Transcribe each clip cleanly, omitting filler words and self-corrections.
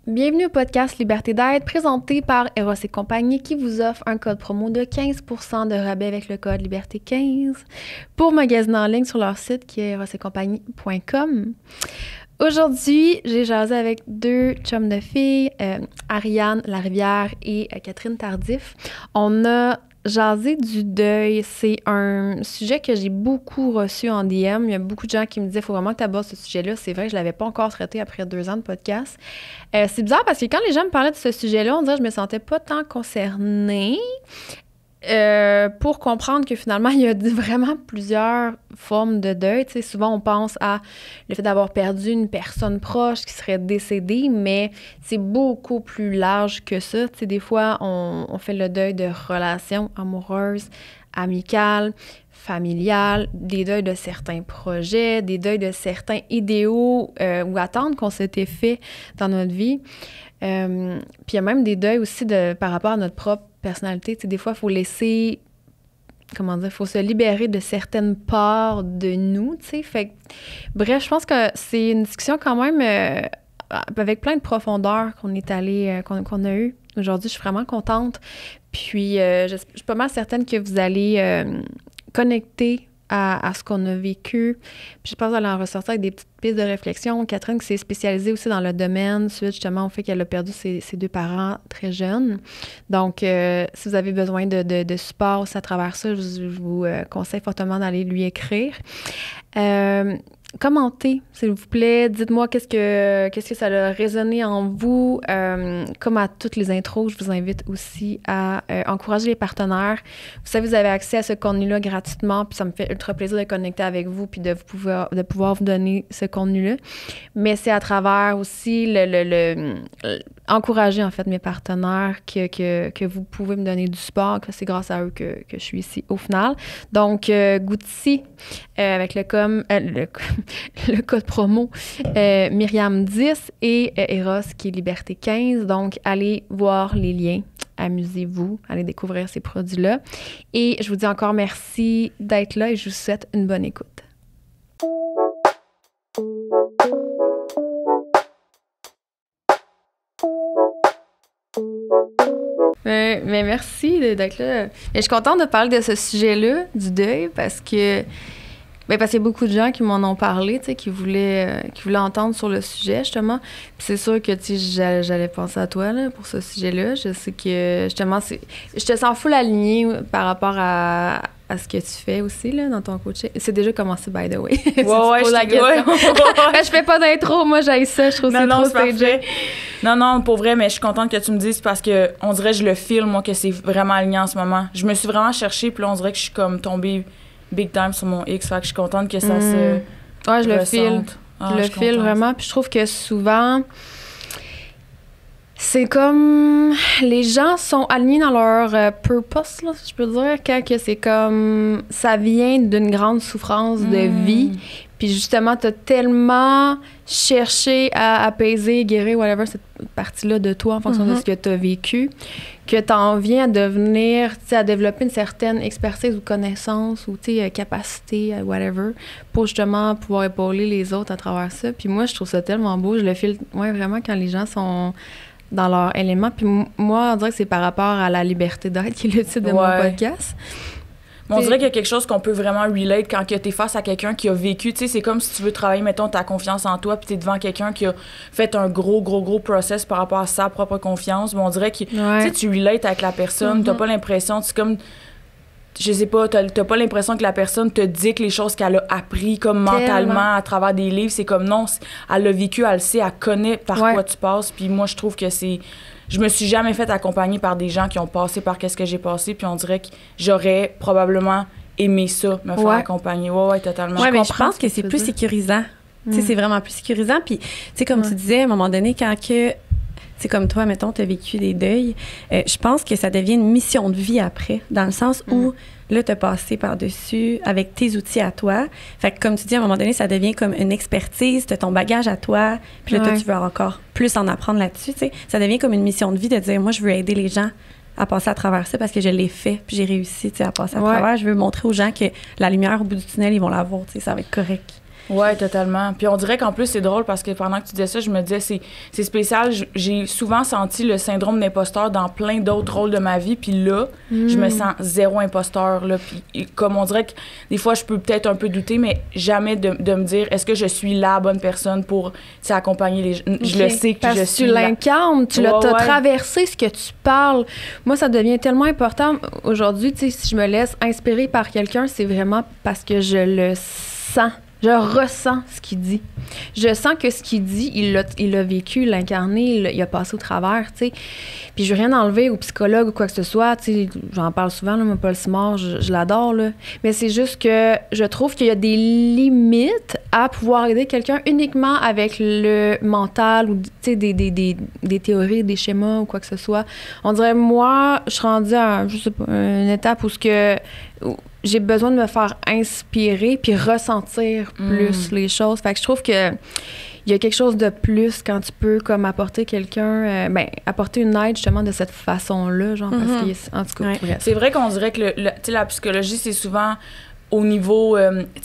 Bienvenue au podcast Liberté d'être, présenté par Eros et compagnie, qui vous offre un code promo de 15% de rabais avec le code Liberté15 pour magasiner en ligne sur leur site qui est erosetcompagnie.com. Aujourd'hui, j'ai jasé avec deux chums de filles, Ariane Larivière et Catherine Tardif. On a jasé du deuil. C'est un sujet que j'ai beaucoup reçu en DM. Il y a beaucoup de gens qui me disaient « Faut vraiment que tu abordes ce sujet-là. » C'est vrai que je ne l'avais pas encore traité après 2 ans de podcast. C'est bizarre parce que quand les gens me parlaient de ce sujet-là, on dirait que je me sentais pas tant concernée. Pour comprendre que finalement, il y a vraiment plusieurs formes de deuil. Tu sais, souvent, on pense à le fait d'avoir perdu une personne proche qui serait décédée, mais c'est beaucoup plus large que ça. Tu sais, des fois, on fait le deuil de relations amoureuses, amicales, familiales, des deuils de certains projets, des deuils de certains idéaux ou attentes qu'on s'était fait dans notre vie. Puis il y a même des deuils aussi par rapport à notre propre personnalité. Tu sais, des fois, il faut laisser, faut se libérer de certaines parts de nous, tu sais. Fait que, bref, je pense que c'est une discussion quand même avec plein de profondeur qu'on a eu aujourd'hui. Je suis vraiment contente. Puis, je suis pas mal certaine que vous allez connecter à ce qu'on a vécu. Puis je pense que vous allez en ressortir avec des petites pistes de réflexion. Catherine, qui s'est spécialisée aussi dans le domaine, suite justement au fait qu'elle a perdu ses 2 parents très jeunes. Donc, si vous avez besoin de support aussi à travers ça, je vous conseille fortement d'aller lui écrire. Commentez, s'il vous plaît. Dites-moi qu'est-ce que ça a résonné en vous. Comme à toutes les intros, je vous invite aussi à encourager les partenaires. Vous savez, vous avez accès à ce contenu-là gratuitement, puis ça me fait ultra plaisir de connecter avec vous puis de pouvoir vous donner ce contenu-là. Mais c'est à travers aussi encourager en fait mes partenaires que vous pouvez me donner du support, que c'est grâce à eux que je suis ici au final. Donc, Goutti, avec le code promo Myriam10 et Eros qui est Liberté15. Donc, allez voir les liens. Amusez-vous, allez découvrir ces produits-là. Et je vous dis encore merci d'être là et je vous souhaite une bonne écoute. Mais merci d'être là. Mais je suis contente de parler de ce sujet-là, du deuil, parce qu'il y a beaucoup de gens qui m'en ont parlé, tu sais, qui voulaient entendre sur le sujet, justement. Puis c'est sûr que, tu sais, j'allais penser à toi, là, pour ce sujet-là. Je sais que, justement, je te sens full alignée par rapport à ce que tu fais aussi, là, dans ton coaching. C'est déjà commencé, by the way. Ouais, Je fais pas d'intro, moi, j'aille ça, je trouve que c'est trop stagé. Non, pour vrai, mais je suis contente que tu me dises parce que on dirait que je le file, moi, que c'est vraiment aligné en ce moment. Je me suis vraiment cherchée, puis là, on dirait que je suis comme tombée big time sur mon X, fait que je suis contente que ça se ouais, je le file. Je le file vraiment, puis je trouve que souvent, c'est comme les gens sont alignés dans leur purpose, là, si je peux dire, quand que c'est comme ça vient d'une grande souffrance de vie. Puis justement, t'as tellement cherché à apaiser, guérir, whatever, cette partie-là de toi en fonction de ce que t'as vécu, que t'en viens à devenir, tu sais, à développer une certaine expertise ou connaissance ou, tu sais, capacité, whatever, pour justement pouvoir épauler les autres à travers ça. Puis moi, je trouve ça tellement beau. Je le file, ouais, vraiment, quand les gens sont dans leur élément. Puis moi, on dirait que c'est par rapport à la liberté d'être qui est le titre de mon podcast. On dirait qu'il y a quelque chose qu'on peut vraiment relate quand tu es face à quelqu'un qui a vécu. Tu sais, c'est comme si tu veux travailler, mettons, ta confiance en toi, puis tu es devant quelqu'un qui a fait un gros process par rapport à sa propre confiance. Mais on dirait que tu relates avec la personne. T'as pas l'impression, c'est comme, je sais pas, t'as pas l'impression que la personne te dit que les choses qu'elle a appris comme mentalement à travers des livres, c'est comme non, elle l'a vécu, elle le sait, elle connaît par quoi tu passes. Puis moi, je trouve que c'est... Je me suis jamais fait accompagner par des gens qui ont passé par qu'est-ce que j'ai passé, puis on dirait que j'aurais probablement aimé ça, me faire accompagner. Ouais, totalement. Ouais, mais je pense que c'est plus sécurisant. Tu sais, c'est vraiment plus sécurisant. Puis, tu sais, comme tu disais, à un moment donné, quand que... C'est comme toi, mettons, tu as vécu des deuils. Je pense que ça devient une mission de vie après, dans le sens où, là, tu as passé par-dessus avec tes outils à toi. Fait que, comme tu dis, à un moment donné, ça devient comme une expertise, tu as ton bagage à toi, puis là, toi, tu veux encore plus en apprendre là-dessus, tu sais. Ça devient comme une mission de vie de dire, moi, je veux aider les gens à passer à travers ça parce que je l'ai fait, puis j'ai réussi, tu sais, à passer à travers. Je veux montrer aux gens que la lumière au bout du tunnel, ils vont la voir, tu sais, ça va être correct. Ouais, totalement. Puis on dirait qu'en plus, c'est drôle parce que pendant que tu disais ça, je me disais, c'est spécial. J'ai souvent senti le syndrome d'imposteur dans plein d'autres rôles de ma vie. Puis là, je me sens zéro imposteur. Là. Puis comme on dirait que des fois, je peux peut-être un peu douter, mais jamais de me dire, est-ce que je suis la bonne personne pour accompagner les gens? Je le sais que parce je que suis tu l'incarnes, tu l'as traversé ce que tu parles. Moi, ça devient tellement important. Aujourd'hui, tu sais, si je me laisse inspirer par quelqu'un, c'est vraiment parce que je le sens. Je ressens ce qu'il dit. Je sens que ce qu'il dit, il l'a vécu, l'incarné, il a passé au travers, tu sais. Puis je veux rien enlever au psychologue ou quoi que ce soit, tu sais. J'en parle souvent, là, moi, Paul Simard, je l'adore, là. Mais c'est juste que je trouve qu'il y a des limites à pouvoir aider quelqu'un uniquement avec le mental ou, tu sais, des théories, des schémas ou quoi que ce soit. On dirait, moi, je suis rendue à, je sais pas, une étape où j'ai besoin de me faire inspirer puis ressentir plus les choses. Fait que je trouve que il y a quelque chose de plus quand tu peux comme apporter quelqu'un, apporter une aide justement de cette façon-là, genre parce que en tout cas, bref. C'est vrai qu'on dirait que la psychologie, c'est souvent au niveau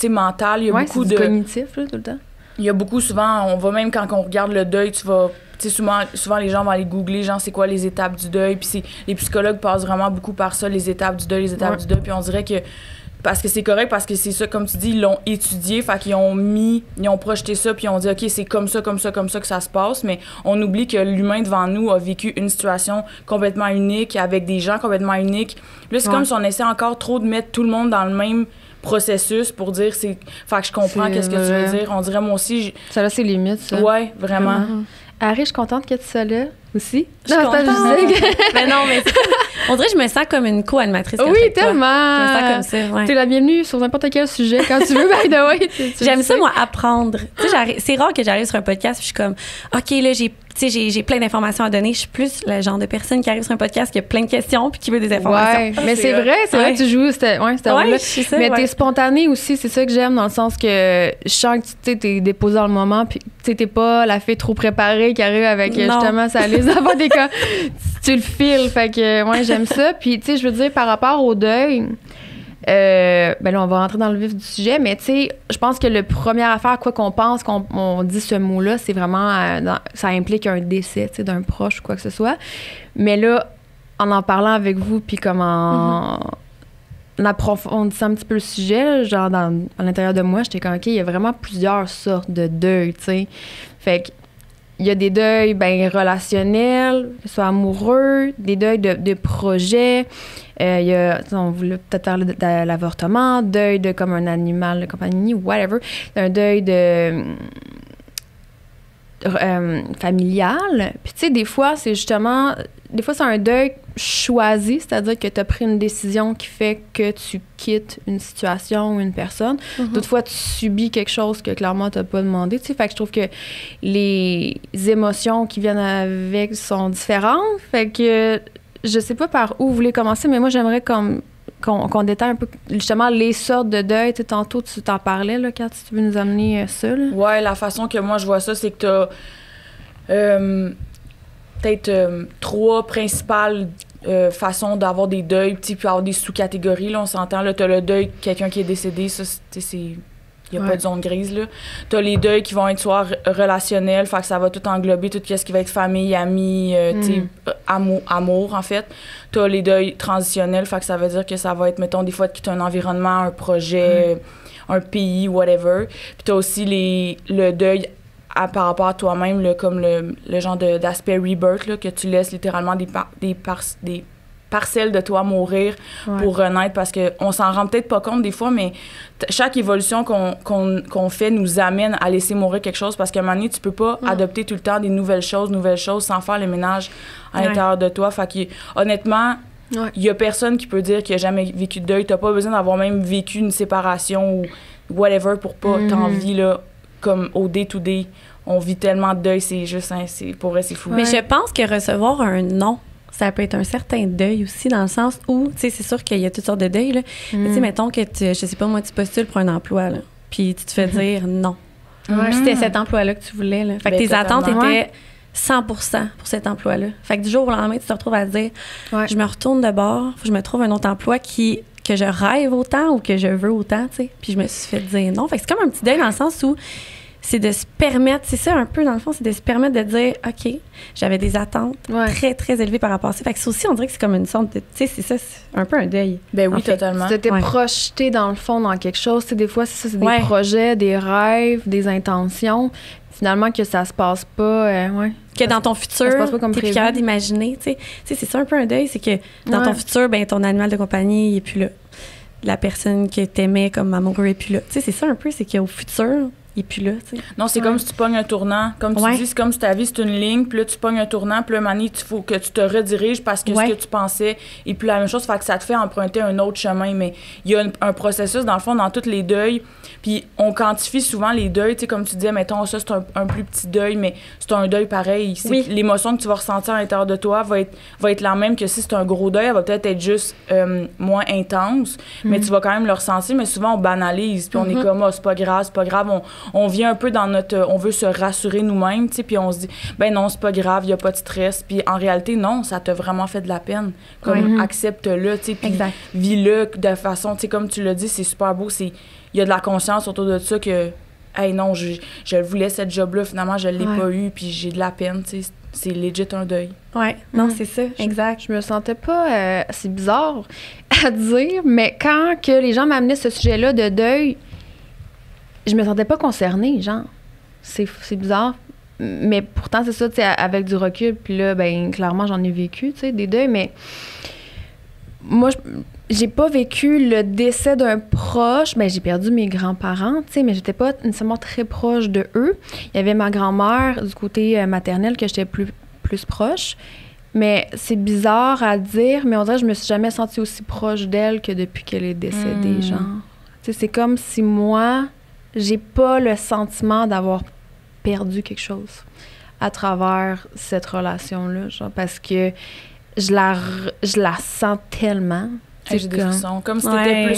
mental, il y a beaucoup de cognitif là, tout le temps. Il y a beaucoup souvent, on va même quand on regarde le deuil, tu vas souvent les gens vont aller googler genre c'est quoi les étapes du deuil, puis les psychologues passent vraiment beaucoup par ça, les étapes du deuil, puis on dirait que parce que c'est correct, parce que c'est ça, comme tu dis, ils l'ont étudié, fait qu'ils ils ont projeté ça, puis ils ont dit, OK, c'est comme ça que ça se passe, mais on oublie que l'humain devant nous a vécu une situation complètement unique, avec des gens complètement uniques. Là, c'est comme si on essaie encore trop de mettre tout le monde dans le même processus pour dire, fait que je comprends qu'est-ce que tu veux dire. On dirait, moi aussi... Ça a ses limites, ça. Ouais, vraiment. Harry, je suis contente que tu sois là aussi. Je suis contente. Mais non, mais on dirait que je me sens comme une co-animatrice. Oui, tellement. Je me sens comme ça, ouais. T'es la bienvenue sur n'importe quel sujet quand tu veux, by the way. J'aime ça, moi, apprendre. Tu sais, c'est rare que j'arrive sur un podcast et je suis comme, OK, là, j'ai plein d'informations à donner. Je suis plus le genre de personne qui arrive sur un podcast qui a plein de questions puis qui veut des informations. Ouais, mais c'est vrai que tu joues cette rôle-là. Mais t'es spontanée aussi, c'est ça que j'aime, dans le sens que je sens que tu t'es déposée dans le moment puis t'es pas la fille trop préparée qui arrive avec justement sa liste d'avant des cas. Tu le files, fait que ouais, j'aime ça. Puis tu sais, je veux dire, par rapport au deuil, là, on va rentrer dans le vif du sujet, mais tu sais, je pense que la première affaire, quoi qu'on pense, qu'on dit ce mot-là, c'est vraiment, ça implique un décès, tu sais, d'un proche ou quoi que ce soit. Mais là, en parlant avec vous, puis comme en approfondissant un petit peu le sujet, genre à l'intérieur de moi, j'étais comme, OK, il y a vraiment plusieurs sortes de deuil, tu sais. Fait que il y a des deuils relationnels, que ce soit amoureux, des deuils de projets. On voulait peut-être parler de l'avortement, deuil de comme un animal de compagnie, whatever. Un deuil de familial. Puis tu sais, des fois, c'est un deuil choisi, c'est-à-dire que tu as pris une décision qui fait que tu quittes une situation ou une personne. D'autres fois, tu subis quelque chose que clairement tu n'as pas demandé. Tu sais, fait que je trouve que les émotions qui viennent avec sont différentes. Fait que je sais pas par où vous voulez commencer, mais moi, j'aimerais qu'on détaille un peu justement les sortes de deuil. Tu sais, tantôt, tu t'en parlais, là, Kat, si tu veux nous amener ça. Là. Ouais, la façon que moi, je vois ça, c'est que tu as peut-être 3 principales façons d'avoir des deuils, puis avoir des sous-catégories, là, on s'entend. Là, t'as le deuil de quelqu'un qui est décédé, ça, il n'y a pas de zone grise, là. T'as les deuils qui vont être soit relationnels, fait que ça va tout englober, tout ce qui va être famille, amis, amour, en fait. T'as les deuils transitionnels, fait que ça veut dire que ça va être, mettons, des fois, de quitter un environnement, un projet, un pays, whatever. Puis t'as aussi le deuil par rapport à toi-même, comme le genre d'aspect rebirth, là, que tu laisses littéralement des parcelles de toi mourir pour renaître, parce qu'on s'en rend peut-être pas compte des fois, mais chaque évolution qu'on fait nous amène à laisser mourir quelque chose, parce qu'à un moment donné, tu peux pas adopter tout le temps des nouvelles choses sans faire le ménage à l'intérieur de toi. Fait que honnêtement, il y a personne qui peut dire qu'il a jamais vécu de deuil. T'as pas besoin d'avoir même vécu une séparation ou whatever pour pas t'en vivre, là, comme au day-to-day. On vit tellement de deuil, c'est juste, pour vrai, c'est fou. Mais je pense que recevoir un non, ça peut être un certain deuil aussi, dans le sens où, tu sais, c'est sûr qu'il y a toutes sortes de deuils, là. Mais tu sais, mettons que, je sais pas, moi, tu postules pour un emploi, là, puis tu te fais dire non. Puis c'était cet emploi-là que tu voulais, là. Fait que tes attentes étaient 100% pour cet emploi-là. Fait que du jour au lendemain, tu te retrouves à te dire, je me retourne de bord, faut que je me trouve un autre emploi que que je rêve autant ou que je veux autant, tu sais. Puis je me suis fait dire non. Fait que c'est comme un petit deuil dans le sens où c'est de se permettre, c'est ça un peu dans le fond, c'est de se permettre de dire, OK, j'avais des attentes très, très élevées par rapport à ça. Fait que ça aussi, on dirait que c'est comme une sorte de, tu sais, c'est ça, c'est un peu un deuil. Ben oui, totalement. Tu t'étais projeté dans le fond dans quelque chose. Tu sais, des fois, c'est ça, c'est des projets, des rêves, des intentions. Finalement, que ça se passe pas, que dans ton futur, t'es plus capable d'imaginer, tu sais. C'est ça un peu un deuil, c'est que dans ton futur, ben ton animal de compagnie, il est plus là. La personne que t'aimais comme amoureux est plus là. Tu sais, c'est ça un peu, c'est qu'au futur, il est plus là, tu sais. Non, c'est comme si tu pognes un tournant. Comme tu dis, c'est comme si ta vie, c'est une ligne, puis là, tu pognes un tournant, puis là, Mani, il faut que tu te rediriges parce que ce que tu pensais est plus la même chose. Fait que ça te fait emprunter un autre chemin. Mais il y a un processus, dans le fond, dans tous les deuils. Puis on quantifie souvent les deuils. Tu sais, comme tu disais, mettons, ça, c'est un plus petit deuil, mais c'est un deuil pareil. L'émotion que tu vas ressentir à l'intérieur de toi va être la même que si c'est un gros deuil. Elle va peut-être être juste moins intense, mais tu vas quand même le ressentir. Mais souvent, on banalise, puis on est comme, c'est pas grave. On vient un peu dans notre... on veut se rassurer nous-mêmes, tu sais, puis on se dit, ben non, c'est pas grave, il y a pas de stress. Puis en réalité, non, ça t'a vraiment fait de la peine. Comme, accepte-le, tu sais, puis vis-le de façon, tu sais, comme tu l'as dit, c'est super beau, il y a de la conscience autour de ça que, hey, non, je voulais cette job-là, finalement, je l'ai pas eu, puis j'ai de la peine, tu sais. C'est legit un deuil. Oui, non, c'est ça, exact. Je me sentais pas... c'est bizarre à dire, mais quand que les gens m'amenaient ce sujet-là de deuil, je me sentais pas concernée, genre. C'est bizarre. Mais pourtant, c'est ça, tu sais, avec du recul, puis là, ben clairement, j'en ai vécu, tu sais, des deuils, mais moi, j'ai pas vécu le décès d'un proche. Ben, j'ai perdu mes grands-parents, tu sais, mais j'étais pas nécessairement très proche de eux. Il y avait ma grand-mère du côté maternel que j'étais plus proche. Mais c'est bizarre à dire, mais on dirait que je me suis jamais sentie aussi proche d'elle que depuis qu'elle est décédée, genre. Tu sais, c'est comme si moi, j'ai pas le sentiment d'avoir perdu quelque chose à travers cette relation-là, genre, parce que je la sens tellement. J'ai des frissons. Comme si t'étais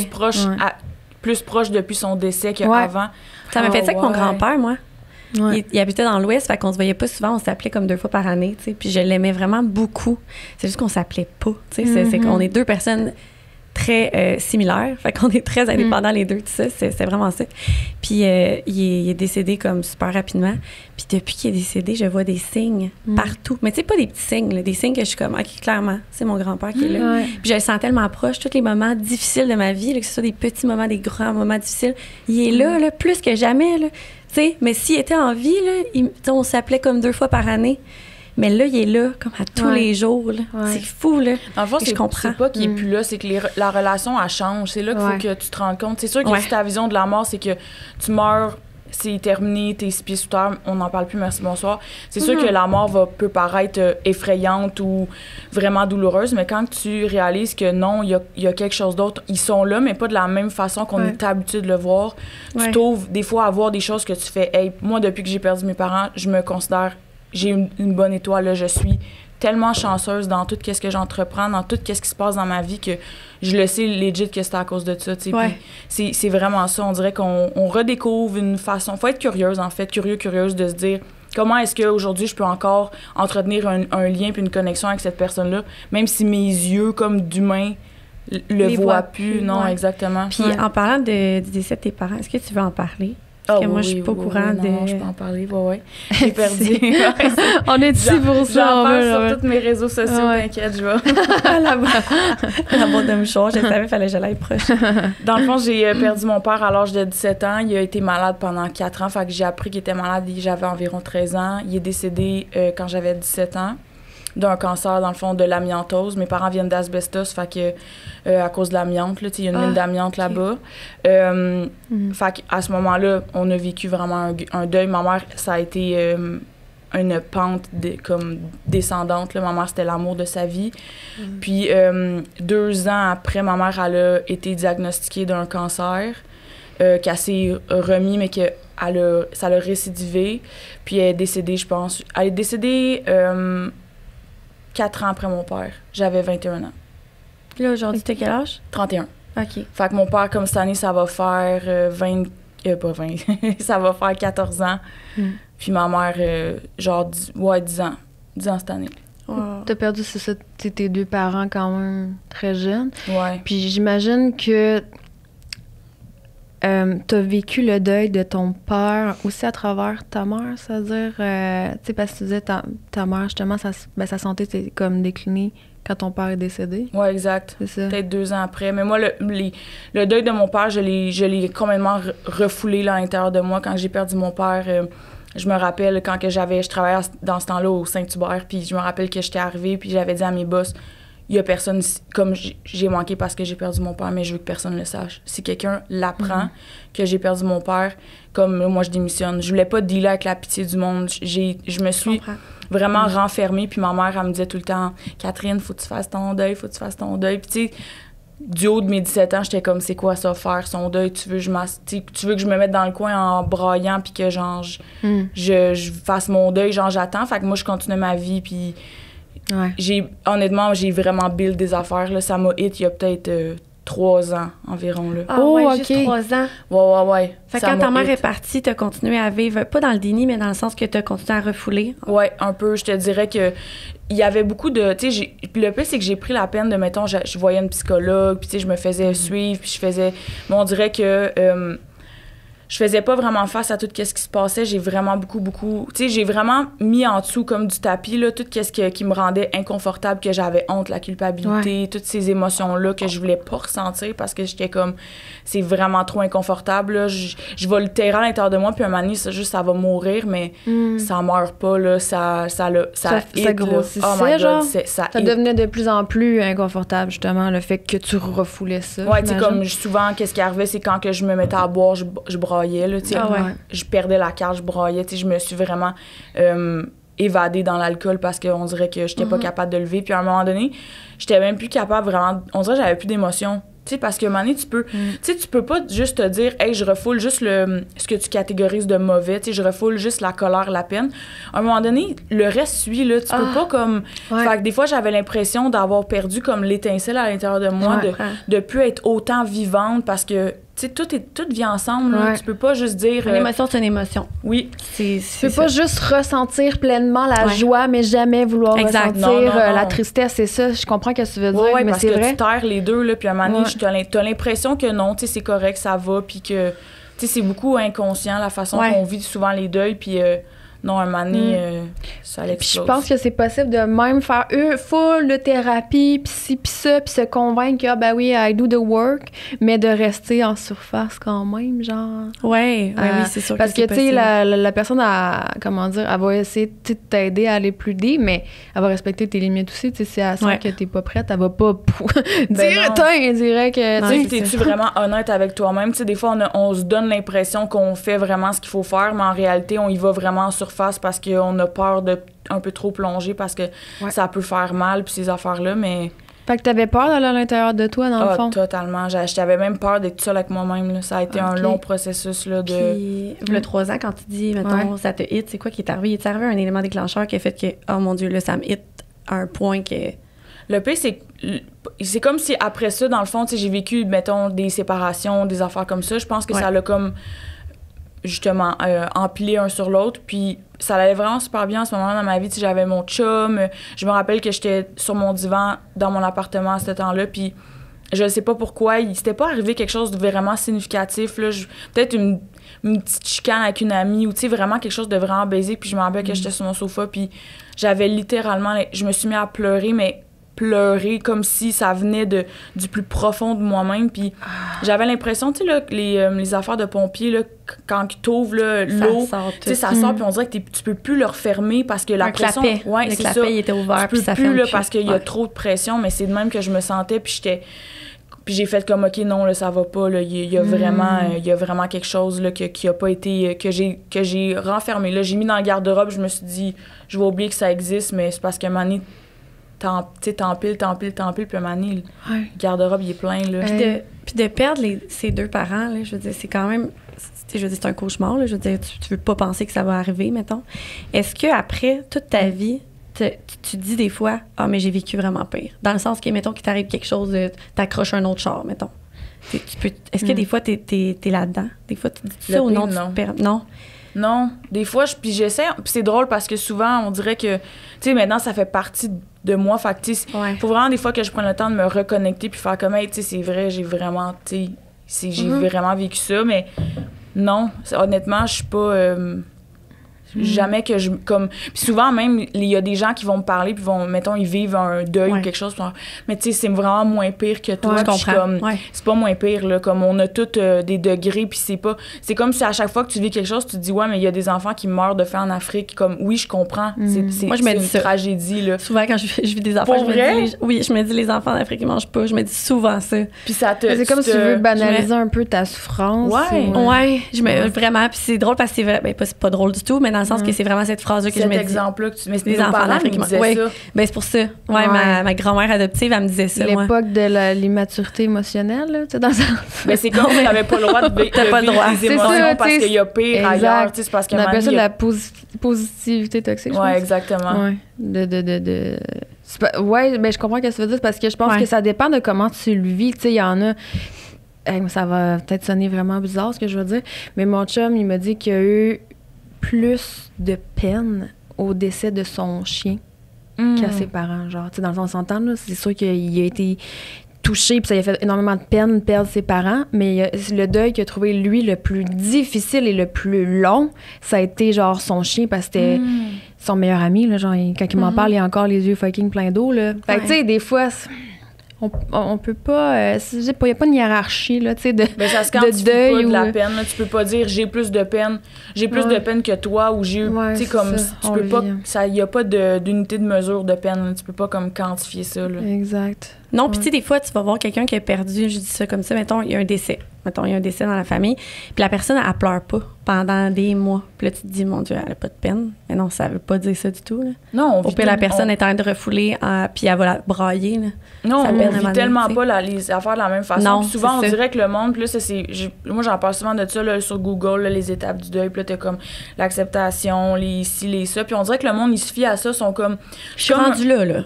plus proche depuis son décès qu'avant. Ça m'a fait ça avec mon grand-père, moi. Il habitait dans l'Ouest, fait qu'on se voyait pas souvent. On s'appelait comme 2 fois par année, tu sais. Puis je l'aimais vraiment beaucoup. C'est juste qu'on s'appelait pas, tu sais. C'est qu'on est 2 personnes très similaires. Fait qu'on est très indépendants les deux, tout ça. C'est vraiment ça. Puis il est décédé comme super rapidement. Puis depuis qu'il est décédé, je vois des signes partout. Mais tu sais, pas des petits signes, là, des signes que je suis comme, OK, clairement, c'est mon grand-père qui est là. Puis je le sens tellement proche. Tous les moments difficiles de ma vie, là, que ce soit des petits moments, des grands moments difficiles, il est là, plus que jamais, là. Tu sais, mais s'il était en vie, là, on s'appelait comme 2 fois par année. Mais là, il est là, comme à tous les jours. Là. C'est fou, là. Dans le fond, c'est pas qu'il est plus là, c'est que la relation, elle change. C'est là qu'il faut que tu te rendes compte. C'est sûr que si ta vision de la mort, c'est que tu meurs, c'est terminé, t'es 6 pieds sous terre, on n'en parle plus, merci, bonsoir. C'est sûr que la mort peut paraître effrayante ou vraiment douloureuse, mais quand tu réalises que non, il y a quelque chose d'autre, ils sont là, mais pas de la même façon qu'on est habitué de le voir. Tu t'ouvres des fois à voir des choses que tu fais. Hey, moi, depuis que j'ai perdu mes parents, je me considère... J'ai une bonne étoile, là. Je suis tellement chanceuse dans tout ce que j'entreprends, dans tout ce qui se passe dans ma vie que je le sais legit que c'est à cause de ça, tu sais. C'est vraiment ça. On dirait qu'on redécouvre une façon... Faut être curieuse, en fait, curieuse de se dire comment est-ce qu'aujourd'hui je peux encore entretenir un lien puis une connexion avec cette personne-là, même si mes yeux, comme d'humain, le voient plus. Non, exactement. Puis en parlant du décès de tes parents, est-ce que tu veux en parler? Parce que moi, je suis pas au courant de... Non, je peux en parler, J'ai perdu. On est ici pour ça. J'en parle sur tous mes réseaux sociaux, t'inquiète, je vais. La bonne de mouchoir, je savais, fallait que j'aille proche. Dans le fond, j'ai perdu mon père à l'âge de 17 ans. Il a été malade pendant 4 ans, fait que j'ai appris qu'il était malade, j'avais environ 13 ans. Il est décédé quand j'avais 17 ans. D'un cancer, dans le fond, de l'amiantose. Mes parents viennent d'asbestos, fait que à cause de l'amiante, il y a une mine d'amiante là-bas. Fait qu'à ce moment-là, on a vécu vraiment un deuil. Ma mère, ça a été une pente comme descendante. Là. Ma mère, c'était l'amour de sa vie. Puis 2 ans après, ma mère, elle a été diagnostiquée d'un cancer qu'elle s'est remis, mais que ça l'a récidivé. Puis elle est décédée, je pense. Elle est décédée... 4 ans après mon père. J'avais 21 ans. Puis là, aujourd'hui, t'as quel âge? 31. OK. Fait que mon père, comme cette année, ça va faire pas 20. Ça va faire 14 ans. Puis ma mère, genre, 10 ans. 10 ans cette année. T'as perdu, c'est ça, tes 2 parents quand même très jeunes. Ouais. Puis j'imagine que t'as vécu le deuil de ton père aussi à travers ta mère, c'est-à-dire, tu sais, parce que tu disais ta mère, justement, sa santé s'est comme déclinée quand ton père est décédé. Ouais, exact. C'est ça. Peut-être 2 ans après. Mais moi, le deuil de mon père, je l'ai complètement refoulé là, à l'intérieur de moi quand j'ai perdu mon père. Je me rappelle quand je travaillais dans ce temps-là au Saint-Hubert, puis je me rappelle que j'étais arrivée, puis j'avais dit à mes boss, il y a personne, comme j'ai manqué parce que j'ai perdu mon père, mais je veux que personne le sache. Si quelqu'un l'apprend que j'ai perdu mon père, comme moi, je démissionne. Je voulais pas dealer avec la pitié du monde. Je me suis vraiment renfermée, puis ma mère, elle me disait tout le temps, Catherine, faut que tu fasses ton deuil, faut que tu fasses ton deuil. Puis tu sais, du haut de mes 17 ans, j'étais comme, c'est quoi ça, faire son deuil? Tu veux que je me mette dans le coin en braillant puis que, genre, je fasse mon deuil, genre, j'attends. Fait que moi, je continuais ma vie, puis honnêtement, j'ai vraiment build des affaires, là. Ça m'a hit il y a peut-être 3 ans environ, là. Ah ouais, juste 3 ans. Ouais. Fait que quand ta mère est partie, t'as continué à vivre, pas dans le déni, mais dans le sens que t'as continué à refouler. Ouais, un peu. Je te dirais que il y avait beaucoup de... Tu sais, le plus, c'est que j'ai pris la peine de, mettons, je voyais une psychologue, puis tu sais, je me faisais suivre, puis je faisais... Mais on dirait que... je faisais pas vraiment face à tout ce qui se passait. J'ai vraiment beaucoup... Tu sais, j'ai vraiment mis en dessous comme du tapis, là, tout ce qui me rendait inconfortable, que j'avais honte, la culpabilité, toutes ces émotions-là que je voulais pas ressentir parce que j'étais comme... C'est vraiment trop inconfortable, là. Je vais le terrer à l'intérieur de moi, puis un moment donné, ça va mourir, mais ça meurt pas, là. Ça grossissait, oh my God, genre? Ça devenait de plus en plus inconfortable, justement, le fait que tu refoulais ça. Ouais, tu sais, comme souvent, qu'est-ce qui arrivait, c'est quand que je me mettais à boire, je braillais, là, tu sais. Je perdais la carte, je braillais, tu sais, je me suis vraiment évadée dans l'alcool parce qu'on dirait que j'étais pas capable de lever. Puis à un moment donné, j'étais même plus capable vraiment... On dirait que j'avais plus d'émotion. Tu sais, parce qu'à un moment donné, tu peux pas juste te dire, hey, je refoule juste ce que tu catégorises de mauvais, tu sais, je refoule juste la colère, la peine. À un moment donné, le reste suit, là. Tu peux pas comme. Fait que des fois, j'avais l'impression d'avoir perdu comme l'étincelle à l'intérieur de moi, de plus être autant vivante parce que, tu sais, tout vient ensemble, là. Tu peux pas juste dire. Une émotion, c'est une émotion. Oui. Tu peux pas juste ressentir pleinement la joie, mais jamais vouloir ressentir la tristesse. C'est ça, je comprends ce que tu veux dire, mais parce c'est que vrai. tu terres les deux, là, puis à un moment donné, t'as l'impression que non, tu sais, c'est correct, ça va, puis que, tu sais, c'est beaucoup inconscient, la façon qu'on vit souvent les deuils, puis non, un moment donné, ça l'explose. Puis je pense que c'est possible de même faire full de thérapie, puis ci, puis ça, puis se convaincre que, ben oui, I do the work, mais de rester en surface quand même, genre. Oui, c'est sûr parce que tu sais, la personne, elle va essayer de t'aider à aller plus deep, mais elle va respecter tes limites aussi. Tu sais, si elle sent que t'es pas prête, elle va pas dire, elle dirait que. Tu sais, t'es-tu vraiment honnête avec toi-même? Tu sais, des fois, on se donne l'impression qu'on fait vraiment ce qu'il faut faire, mais en réalité, on y va vraiment en surface parce qu'on a peur de un peu trop plonger parce que ça peut faire mal, puis ces affaires-là, mais... Fait que t'avais peur d'aller à l'intérieur de toi, dans le fond? Totalement. J'avais même peur d'être seule avec moi-même, là. Ça a été un long processus, là, de... Puis, le 3 ans, quand tu dis, mettons, ça te hit, c'est quoi qui est arrivé? Il est arrivé un élément déclencheur qui a fait que, oh mon Dieu, là, ça me hit à un point que... Le pire, c'est comme si, après ça, dans le fond, tu sais, j'ai vécu, mettons, des séparations, des affaires comme ça. Je pense que ça l'a comme... justement, empilé un sur l'autre, puis ça allait vraiment super bien en ce moment dans ma vie. Tu sais, j'avais mon chum, je me rappelle que j'étais sur mon divan dans mon appartement à ce temps-là, puis je sais pas pourquoi, il s'était pas arrivé quelque chose de vraiment significatif, là, peut-être une petite chicane avec une amie, ou tu sais, vraiment quelque chose de vraiment basique, puis je me rappelle que j'étais sur mon sofa, puis j'avais littéralement, je me suis mis à pleurer, mais pleurer comme si ça venait du plus profond de moi-même, puis j'avais l'impression, tu sais, là, les affaires de pompiers, là, quand tu t'ouvres l'eau, tu sais, ça sort, puis on dirait que tu peux plus le refermer parce que la pression... Le clapet, il était ouvert, puis ça ferme plus, là, parce qu'il y a trop de pression, mais c'est de même que je me sentais, puis j'ai fait comme, OK, non, là, ça va pas, là, il y a vraiment quelque chose, là, qui a pas été... que j'ai renfermé, là, j'ai mis dans le garde-robe, je me suis dit, je vais oublier que ça existe, mais c'est parce qu'à un moment donné, t'empiles, puis à un moment donné, le garde-robe, il est plein, là. Puis de perdre ces 2 parents, là, je veux dire, c'est quand même... Je veux dire, c'est un cauchemar, là, je veux dire, tu veux pas penser que ça va arriver, mettons. Est-ce qu'après toute ta vie, tu dis des fois, « Ah, mais j'ai vécu vraiment pire. » Dans le sens que, mettons, qu'il t'arrive quelque chose, t'accroches un autre char, mettons. Est-ce que des fois, t'es là-dedans? Des fois, tu dis ça ou non? Non. Non. Des fois, puis j'essaie. Puis c'est drôle parce que souvent, on dirait que, tu sais, maintenant, ça fait partie de moi. Fait que, tu sais, faut vraiment des fois que je prenne le temps de me reconnecter puis faire comme, hey, tu sais, c'est vrai, j'ai vraiment, tu sais, j'ai vraiment vécu ça, mais non, honnêtement, je suis pas... jamais que je comme puis souvent même il y a des gens qui vont me parler puis vont mettons ils vivent un deuil ou quelque chose mais tu sais c'est vraiment moins pire que toi, je comprends. comme c'est pas moins pire là, comme on a tous des degrés puis c'est comme si à chaque fois que tu vis quelque chose tu te dis ouais mais il y a des enfants qui meurent de faim en Afrique, comme oui je comprends, c'est moi je me dis une tragédie là. Souvent quand je vis des enfants je me dis les enfants en Afrique ils mangent pas, je me dis souvent ça. Puis ça te c'est comme si tu veux banaliser un peu ta souffrance. Vraiment, puis c'est drôle parce que c'est pas drôle du tout, mais dans le sens que c'est vraiment cette phrase-là que je me dis. Cet exemple-là que tu... Mais les enfants en Afrique, ça. Ben c'est pour ça. Ma grand-mère adoptive, elle me disait ça. L'époque de l'immaturité émotionnelle, là, tu sais, dans ça. Ben c'est comme si t'avais pas le droit de vivre des émotions parce qu'il y a pire ailleurs, tu sais, c'est parce qu'on appelle ça de la positivité toxique, je pense. Exactement. Ouais, mais je comprends ce que tu veux dire parce que je pense que ça dépend de comment tu le vis, tu sais, il y en a... ça va peut-être sonner vraiment bizarre ce que je veux dire, mais mon chum, il m'a dit qu'il y a eu plus de peine au décès de son chien qu'à ses parents. Genre, tu sais, dans le sens s'entendre, là, c'est sûr qu'il a été touché, puis ça lui a fait énormément de peine de perdre ses parents, mais le deuil qu'il a trouvé, lui, le plus difficile et le plus long, ça a été, genre, son chien, parce que c'était son meilleur ami, là, genre, quand il m'en parle, il a encore les yeux fucking pleins d'eau, là. Fait que, tu sais, des fois... On peut pas... il n'y a pas une hiérarchie, là, tu sais, de ça se quantifie pas de la peine, là. Tu peux pas dire « j'ai plus de peine que toi » ou « j'ai eu... tu sais, comme, tu peux pas... Il n'y a pas d'unité de mesure de peine, là. Tu peux pas, comme, quantifier ça, là. Exact. Non, puis tu sais, des fois, tu vas voir quelqu'un qui a perdu, je dis ça comme ça, mettons, il y a un décès. Mettons, il y a un décès dans la famille, puis la personne, elle pleure pas pendant des mois. Puis là, tu te dis, mon Dieu, elle a pas de peine. Mais non, ça veut pas dire ça du tout, là. Non, au pire, la personne est en train de refouler, puis elle va la brailler, là. Non, on vit tellement pas les affaires de la même façon. Non, puis souvent, on dirait que le monde, puis là, moi, j'en parle souvent de ça, là, sur Google, là, les étapes du deuil, puis là, t'as comme l'acceptation, les ci, les ça. Puis on dirait que le monde, il se fie à ça, sont comme... Je suis rendue là.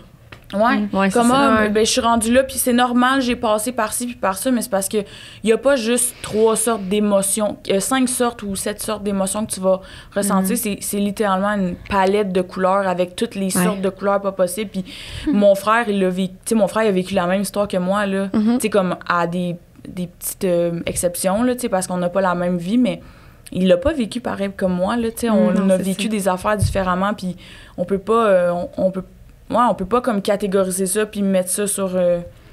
Ouais, comme je suis rendue là, puis c'est normal, j'ai passé par-ci puis par ça, mais c'est parce que il y a pas juste 3 sortes d'émotions, 5 sortes ou 7 sortes d'émotions que tu vas ressentir, c'est littéralement une palette de couleurs avec toutes les sortes de couleurs pas possibles. Puis mon frère, il a vécu la même histoire que moi là, tu sais, comme à des petites exceptions là, tu sais, parce qu'on n'a pas la même vie, mais il l'a pas vécu pareil comme moi là, tu sais, on a vécu des affaires différemment, puis on peut pas on peut pas comme catégoriser ça puis mettre ça sur...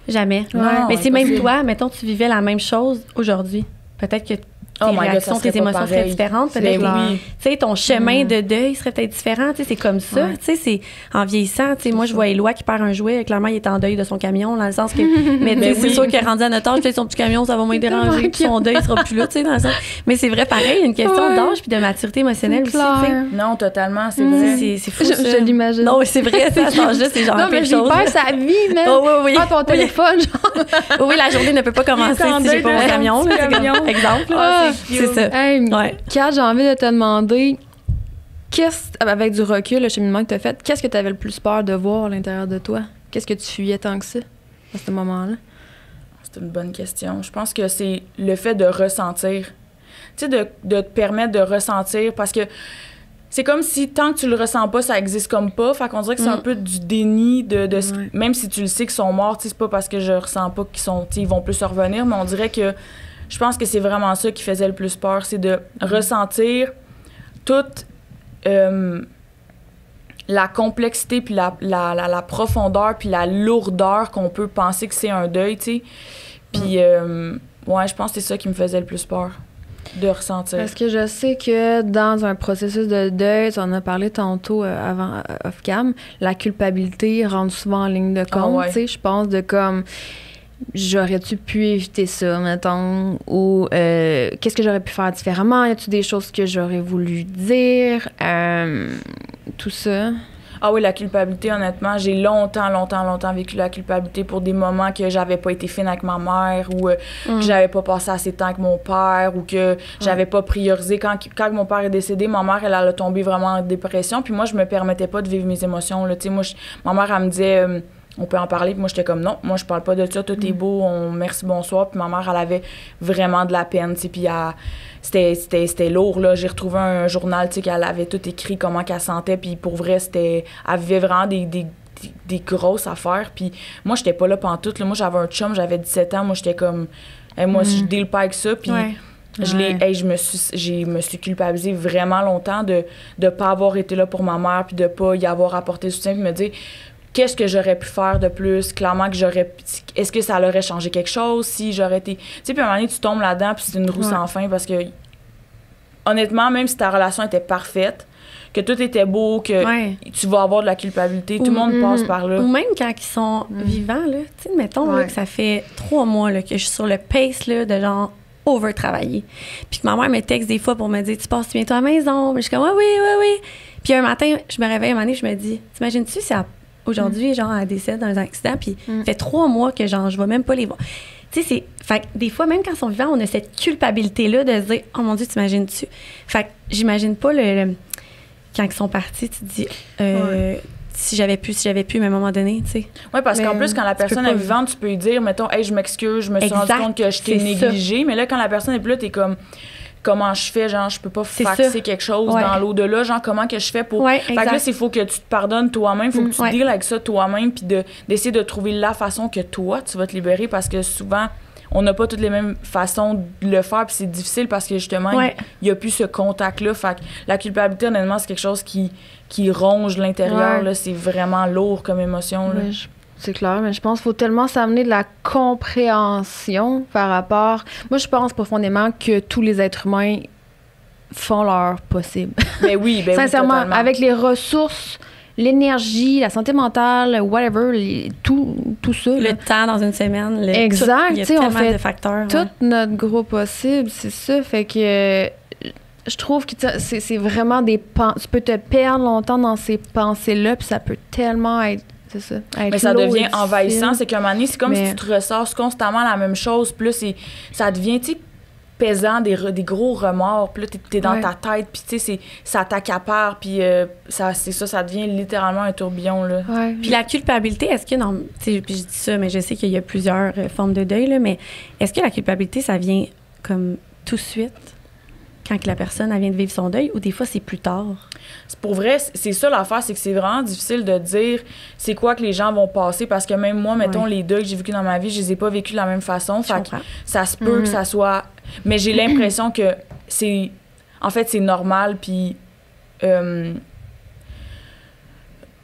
Jamais. Non, mais c'est même toi, mettons, tu vivais la même chose aujourd'hui. Peut-être que tes réactions, tes émotions seraient différentes. Peut-être tu sais, ton chemin de deuil serait peut-être différent. Tu sais, c'est comme ça. Tu sais, c'est en vieillissant. Tu sais, moi, je vois Éloi qui perd un jouet. Clairement, il est en deuil de son camion, dans le sens que... Mais c'est sûr qu'il est rendu à notre âge. Son petit camion, ça va moins déranger. Puis son deuil, il sera plus là, tu sais, dans le sens... Mais c'est vrai, pareil, une question d'âge puis de maturité émotionnelle aussi, tu sais. Non, totalement, c'est vrai. C'est fou, ça. Je l'imagine. Non, c'est vrai, c'est à cet âge-là, c'est genre quelque chose. Non, mais il perd sa vie, man. Oh, oui. Pas ton téléphone, genre. Oui, la journée ne peut pas commencer si j'ai pas mon camion. Exemple, c'est ça. Kat, j'ai envie de te demander, avec du recul, le cheminement que tu as fait, qu'est-ce que tu avais le plus peur de voir à l'intérieur de toi? Qu'est-ce que tu fuyais tant que ça, à ce moment-là? C'est une bonne question. Je pense que c'est le fait de ressentir. Tu sais, de te permettre de ressentir, parce que c'est comme si tant que tu le ressens pas, ça existe comme pas. Fait qu'on dirait que c'est un peu du déni même si tu le sais qu'ils sont morts, tu sais, c'est pas parce que je ressens pas qu'ils vont plus revenir, mais on dirait que je pense que c'est vraiment ça qui faisait le plus peur, c'est de ressentir toute la complexité puis la profondeur puis la lourdeur qu'on peut penser que c'est un deuil, tu sais. Puis, je pense que c'est ça qui me faisait le plus peur, de ressentir. Parce que je sais que dans un processus de deuil, on a parlé tantôt avant off-cam, la culpabilité rentre souvent en ligne de compte, tu sais, je pense, de comme... J'aurais-tu pu éviter ça, mettons? Ou qu'est-ce que j'aurais pu faire différemment? Y a-tu des choses que j'aurais voulu dire? Tout ça. Ah oui, la culpabilité, honnêtement, j'ai longtemps vécu la culpabilité pour des moments que j'avais pas été fine avec ma mère ou que j'avais pas passé assez de temps avec mon père ou que j'avais pas priorisé. Quand mon père est décédé, ma mère, elle a tombé vraiment en dépression. Puis moi, je me permettais pas de vivre mes émotions. Là. Tu sais, moi, ma mère, elle me disait... on peut en parler. Puis moi, j'étais comme, non, moi, je parle pas de ça, tout est beau, merci, bonsoir. Puis ma mère, elle avait vraiment de la peine, tu sais, puis c'était lourd, là. J'ai retrouvé un journal, tu sais, qu'elle avait tout écrit, comment qu'elle sentait, puis pour vrai, elle vivait vraiment des grosses affaires. Puis moi, j'étais pas là pantoute, là. Moi, j'avais un chum, j'avais 17 ans, moi, j'étais comme, moi, je deal pas avec ça, puis... Je me suis culpabilisée vraiment longtemps de pas avoir été là pour ma mère, puis de pas y avoir apporté le soutien, puis me dire qu'est-ce que j'aurais pu faire de plus, clairement que est-ce que ça aurait changé quelque chose si j'aurais été, tu sais, puis à un moment donné tu tombes là-dedans puis c'est une roue sans fin parce que honnêtement, même si ta relation était parfaite, que tout était beau, que tu vas avoir de la culpabilité, tout le monde passe par là. Ou même quand ils sont vivants, là, tu sais, mettons là, que ça fait 3 mois là, que je suis sur le pace là, de genre over-travailler. Puis que ma mère me texte des fois pour me dire « Tu passes bientôt à la maison? » Je suis comme « Oui. » Puis un matin, je me réveille un moment donné, je me dis « T'imagines-tu si aujourd'hui, genre, elle décède dans un accident, puis ça fait 3 mois que, genre, je vais même pas les voir. » Tu sais, fait que des fois, même quand ils sont vivants, on a cette culpabilité-là de se dire « Oh mon Dieu, t'imagines-tu? » Fait que j'imagine pas quand ils sont partis, tu te dis si j'avais pu, mais à un moment donné, tu sais. Oui, parce qu'en plus, quand la personne est vivante, tu peux lui dire, mettons, « Hey, je m'excuse, je me suis rendu compte que je t'ai négligée. » Mais là, quand la personne est plus là, t'es comme, comment je fais, genre, je peux pas faxer quelque chose dans l'au-delà, genre, comment que je fais pour... fait que là, il faut que tu te pardonnes toi-même, il faut que tu deals avec ça toi-même, puis d'essayer de trouver la façon que toi, tu vas te libérer, parce que souvent, on n'a pas toutes les mêmes façons de le faire, puis c'est difficile parce que, justement, il n'y a plus ce contact-là. Fait que la culpabilité, honnêtement, c'est quelque chose qui ronge l'intérieur, là, c'est vraiment lourd comme émotion, là. C'est clair, mais je pense qu'il faut tellement s'amener de la compréhension par rapport... Moi, je pense profondément que tous les êtres humains font leur possible. Ben oui, sincèrement, oui, avec les ressources, l'énergie, la santé mentale, whatever, tout ça. Le temps dans une semaine. Exact. Il y a tellement de facteurs. Tout notre gros possible, c'est ça. Fait que... je trouve que c'est vraiment des tu peux te perdre longtemps dans ces pensées-là, puis ça peut tellement être... C'est ça. Mais ça devient envahissant. C'est qu'à un moment donné, c'est comme si tu te ressors constamment la même chose. Puis là, ça devient, tu sais, pesant, des gros remords. Puis là, t'es dans ta tête. Puis tu sais, ça t'accapare. Puis ça devient littéralement un tourbillon, là. Ouais. Puis la culpabilité, est-ce que, non, tu sais, puis je dis ça, mais je sais qu'il y a plusieurs formes de deuil, là, mais est-ce que la culpabilité, ça vient comme tout de suite? Quand la personne elle vient de vivre son deuil, ou des fois, c'est plus tard? Pour vrai, c'est ça l'affaire, c'est que c'est vraiment difficile de dire c'est quoi que les gens vont passer, parce que même moi, mettons, les deuils que j'ai vécu dans ma vie, je les ai pas vécus de la même façon. Fait que ça se peut que ça soit... Mais j'ai l'impression que c'est... En fait, c'est normal, puis... je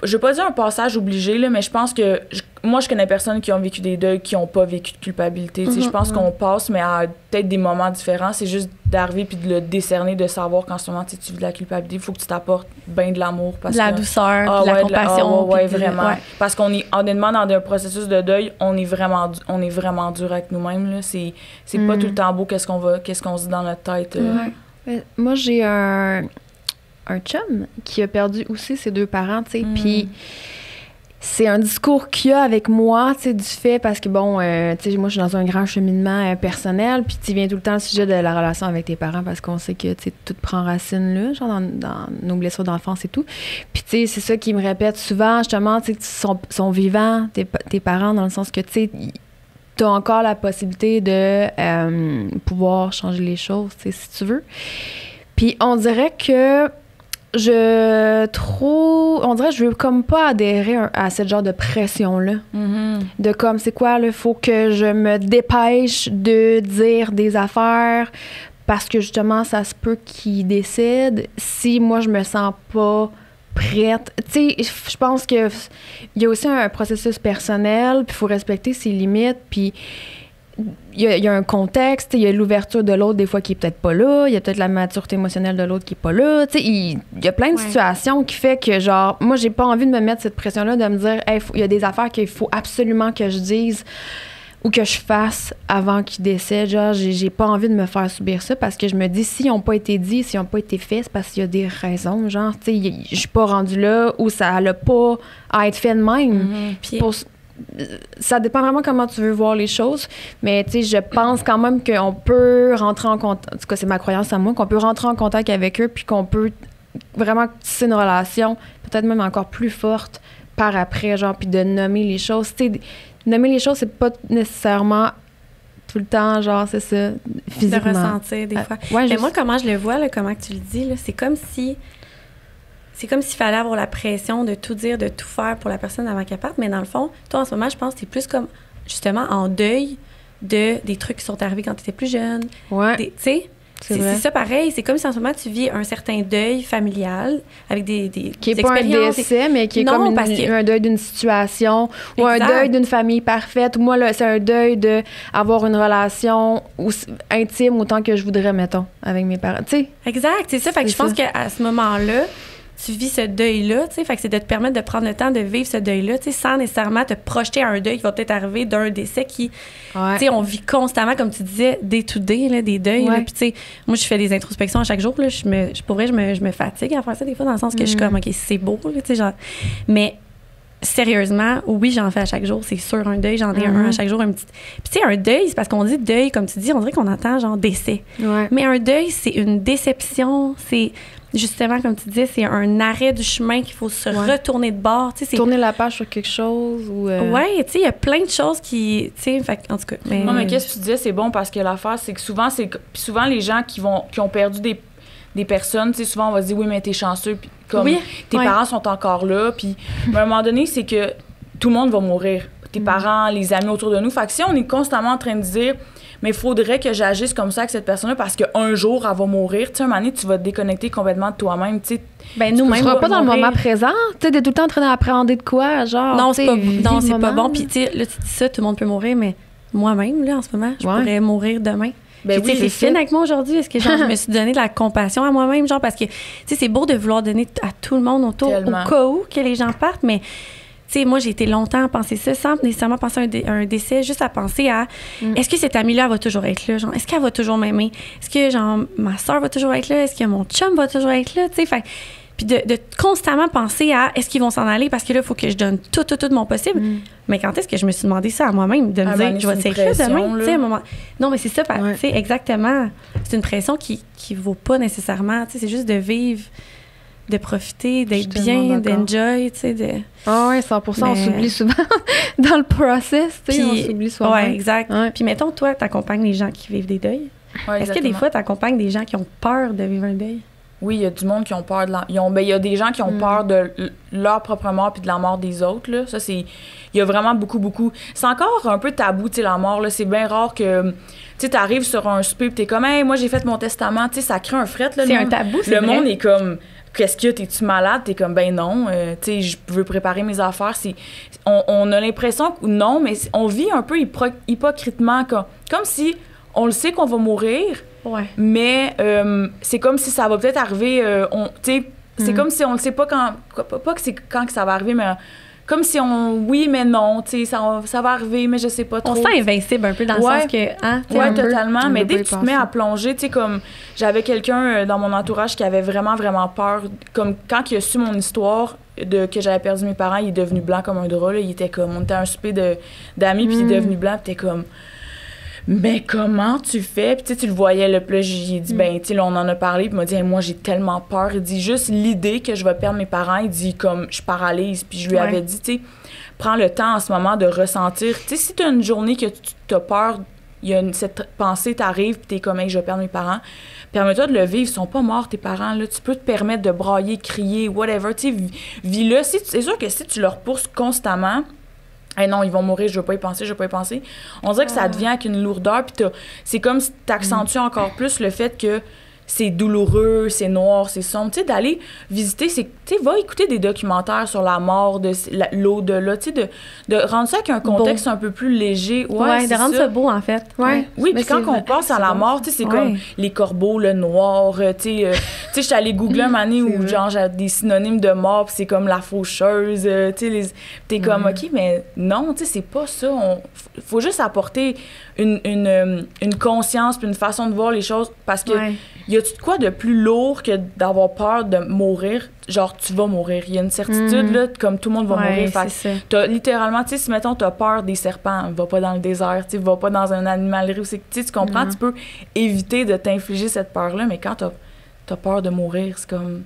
veux pas dire un passage obligé, là, mais je pense que... Moi, je connais personne qui ont vécu des deuils qui ont pas vécu de culpabilité. Je pense qu'on passe, mais à peut-être des moments différents. C'est juste d'arriver puis de le décerner, de savoir qu'en ce moment, tu vis de la culpabilité. Il faut que tu t'apportes bien de l'amour. De la douceur, de la compassion. Oui, vraiment. Ouais. Parce qu'on est, honnêtement, dans un processus de deuil, on est vraiment dur avec nous-mêmes. Là. C'est pas tout le temps beau qu'est-ce qu'on se dit dans notre tête. Moi, j'ai un chum qui a perdu aussi ses 2 parents, tu sais, puis... C'est un discours qu'il y a avec moi, tu sais, du fait, parce que, bon, tu sais, moi, je suis dans un grand cheminement personnel, puis tu viens tout le temps le sujet de la relation avec tes parents, parce qu'on sait que, tu sais, tout prend racine là, genre dans nos blessures d'enfance et tout. Puis, tu sais, c'est ça qu'ils me répètent souvent, justement, tu sais, sont vivants, tes parents, dans le sens que, tu sais, t'as encore la possibilité de pouvoir changer les choses, tu sais, si tu veux. Puis, on dirait que on dirait que je veux comme pas adhérer à ce genre de pression-là. De comme, c'est quoi, là, faut que je me dépêche de dire des affaires parce que justement, ça se peut qu'il décède si moi, je me sens pas prête. Tu sais, je pense que il y a aussi un processus personnel, puis il faut respecter ses limites, puis il y a un contexte, il y a l'ouverture de l'autre des fois qui est peut-être pas là, il y a peut-être la maturité émotionnelle de l'autre qui est pas là, tu sais, il y a plein de situations qui fait que genre moi j'ai pas envie de me mettre cette pression-là de me dire hey, il y a des affaires qu'il faut absolument que je dise ou que je fasse avant qu'il décède, genre j'ai pas envie de me faire subir ça parce que je me dis s'ils ont pas été dit, s'ils ont pas été faits, c'est parce qu'il y a des raisons, genre tu sais, je suis pas rendue là ou ça a pas à être fait de même. Puis ça dépend vraiment comment tu veux voir les choses, mais tu sais, je pense quand même qu'on peut rentrer en contact, en tout cas c'est ma croyance à moi, qu'on peut rentrer en contact avec eux puis qu'on peut vraiment tisser une relation peut-être même encore plus forte par après, genre, puis de nommer les choses. Tu sais, nommer les choses, c'est pas nécessairement tout le temps, genre, c'est ça, physiquement. De ressentir, des fois. Ouais, mais moi, comment je le vois, là, comment tu le dis, là, c'est comme s'il fallait avoir la pression de tout dire, de tout faire pour la personne avant qu'elle parte. Mais dans le fond, toi, en ce moment, je pense que t'es plus comme, justement, en deuil des trucs qui sont arrivés quand tu étais plus jeune. Ouais. Tu sais, c'est ça pareil. C'est comme si en ce moment, tu vis un certain deuil familial avec des qui n'est pas un décès, mais qui est comme un deuil d'une situation ou un deuil d'une famille parfaite. Moi, là, c'est un deuil d'avoir une relation intime autant que je voudrais, mettons, avec mes parents. Tu sais? Exact, c'est ça. Fait que je pense qu'à ce moment-là, tu vis ce deuil-là, tu sais, fait que c'est de te permettre de prendre le temps de vivre ce deuil-là, tu sais, sans nécessairement te projeter à un deuil qui va peut-être arriver d'un décès qui, tu sais, on vit constamment, comme tu disais, day to day, là, des deuils, là, puis tu sais, moi, je fais des introspections à chaque jour, là, je me fatigue à faire ça des fois, dans le sens que je suis comme, OK, c'est beau, là, tu sais, genre, mais sérieusement, oui, j'en fais à chaque jour, c'est sûr, un deuil, j'en ai un à chaque jour, un petit... Puis tu sais, un deuil, c'est parce qu'on dit deuil, comme tu dis, on dirait qu'on entend, genre, décès. Ouais. Mais un deuil, c'est une déception, c'est... Justement, comme tu disais, c'est un arrêt du chemin qu'il faut se retourner de bord. Tourner la page sur quelque chose ou... Oui, tu sais, il y a plein de choses qui... Tu sais, en tout cas... Non, mais qu'est-ce que tu disais, c'est bon parce que l'affaire, c'est que souvent les gens qui ont perdu des personnes, tu sais, souvent on va se dire, oui, mais t'es chanceux, puis comme tes parents sont encore là, puis à un moment donné, c'est que tout le monde va mourir. Tes parents, les amis autour de nous. Fait que si on est constamment en train de dire... Mais il faudrait que j'agisse comme ça avec cette personne-là parce qu'un jour, elle va mourir. Tu sais, un moment donné, tu vas te déconnecter complètement de toi-même. Tu sais, nous-mêmes, tu seras pas dans le moment présent. Tu sais, t'es tout le temps en train d'appréhender de quoi, genre. Non, c'est pas bon. Puis, tu sais, là, tu dis ça, tout le monde peut mourir, mais moi-même, là, en ce moment, je pourrais mourir demain. Ben puis, tu sais, t'es fine avec moi aujourd'hui. Est-ce que genre, je me suis donné de la compassion à moi-même, genre, parce que, tu sais, c'est beau de vouloir donner à tout le monde autour au cas où que les gens partent, mais... Tu sais, moi, j'ai été longtemps à penser ça, sans nécessairement penser à un décès, juste à penser à est-ce que cette amie-là, elle va toujours être là? Genre, est-ce qu'elle va toujours m'aimer? Est-ce que, genre, ma soeur va toujours être là? Est-ce que mon chum va toujours être là? Tu sais, puis de constamment penser à est-ce qu'ils vont s'en aller? Parce que là, il faut que je donne tout mon possible. Mais quand est-ce que je me suis demandé ça à moi-même, de me dire, je vais être là demain? Tu sais, à un moment... Non, mais c'est ça, tu sais, exactement. C'est une pression qui vaut pas nécessairement. Tu sais, c'est juste de vivre... de profiter, d'être bien, d'enjoy, tu sais, Ah oui, 100%, on s'oublie souvent dans le process, tu sais, on s'oublie souvent. Oui, exact. Ouais. Puis mettons, toi, t'accompagnes les gens qui vivent des deuils. Ouais, est-ce que des fois, t'accompagnes des gens qui ont peur de vivre un deuil? Oui, il y a du monde qui ont peur de il y a des gens qui ont peur de leur propre mort puis de la mort des autres, là. Ça, c'est... Il y a vraiment beaucoup... C'est encore un peu tabou, tu sais, la mort, là. C'est bien rare que... Tu sais, t'arrives sur un souper pis t'es comme « Hey, moi, j'ai fait mon testament. » Tu sais, ça crée un fret, là. C'est un tabou, c'est vrai. Le monde est comme... Qu'est-ce que t'es-tu malade? T'es comme, ben non, tu sais, je veux préparer mes affaires. On a l'impression que non, mais on vit un peu hypocritement, comme si on le sait qu'on va mourir, mais c'est comme si ça va peut-être arriver, tu sais, c'est comme si on le sait pas pas que c'est quand que ça va arriver, mais comme si oui, mais non, tu sais, ça va arriver, mais je sais pas trop. On se sent invincible un peu dans le sens que... Hein, oui, totalement, mais dès que tu te mets à plonger, tu sais, comme j'avais quelqu'un dans mon entourage qui avait vraiment peur, comme quand il a su mon histoire que j'avais perdu mes parents, il est devenu blanc comme un drap, là, il était comme, on était à un souper d'amis, puis il est devenu blanc, puis t'es comme... Mais comment tu fais? Puis tu le voyais, là, puis là, j'ai dit, ben, tu sais, là, on en a parlé, puis il m'a dit, hey, moi, j'ai tellement peur. Il dit, juste l'idée que je vais perdre mes parents, il dit, comme, je paralyse. Puis je lui avais dit, tu sais, prends le temps en ce moment de ressentir. Tu sais, si tu as une journée que tu as peur, cette pensée t'arrive, puis t'es comme, hey, je vais perdre mes parents, permets-toi de le vivre. Ils sont pas morts, tes parents, là. Tu peux te permettre de brailler, crier, whatever. Tu sais, vis-le. C'est sûr que si tu le repousses constamment, hey non, ils vont mourir, je veux pas y penser. On dirait que ça devient avec une lourdeur, puis c'est comme si t'accentues encore plus le fait que c'est douloureux, c'est noir, c'est sombre. Tu sais, d'aller visiter, tu sais, va écouter des documentaires sur la mort, de l'au-delà, tu sais, de rendre ça avec un contexte un peu plus léger. Ouais, de rendre ça beau, en fait. Ouais. Oui, puis quand on passe à la mort, tu sais, c'est comme les corbeaux, le noir, tu sais, j'étais allée googler un moment donné où, genre, j'ai des synonymes de mort, puis c'est comme la faucheuse, tu sais, t'es comme, OK, mais non, tu sais, c'est pas ça. Faut juste apporter une conscience puis une façon de voir les choses, parce que y a-tu de quoi de plus lourd que d'avoir peur de mourir? Genre, tu vas mourir. Il y a une certitude, là, comme tout le monde va mourir. Fait t'as littéralement, tu sais, si, mettons, t'as peur des serpents, va pas dans le désert, tu sais, va pas dans un animalerie. Tu comprends? Tu peux éviter de t'infliger cette peur-là, mais quand t'as peur de mourir, c'est comme...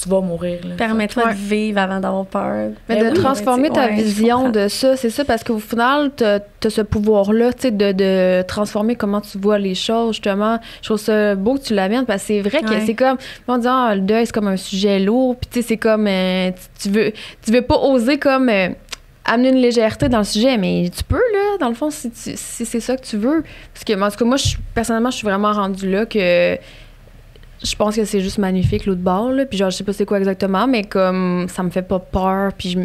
tu vas mourir. Là. Permets-toi de vivre avant d'avoir peur. Mais de transformer ta vision de ça, c'est ça, parce qu'au final, t'as ce pouvoir-là, tu sais, de transformer comment tu vois les choses, justement. Je trouve ça beau que tu l'amènes, parce que c'est vrai que c'est comme, on dit, le deuil, c'est comme un sujet lourd, puis tu sais, c'est comme, tu veux pas oser comme amener une légèreté dans le sujet, mais tu peux, là, dans le fond, si c'est ça que tu veux. Parce que, en tout cas, moi, personnellement, je suis vraiment rendue là que je pense que c'est juste magnifique, l'autre bord, là. Puis genre, je sais pas c'est quoi exactement, mais comme ça me fait pas peur. Puis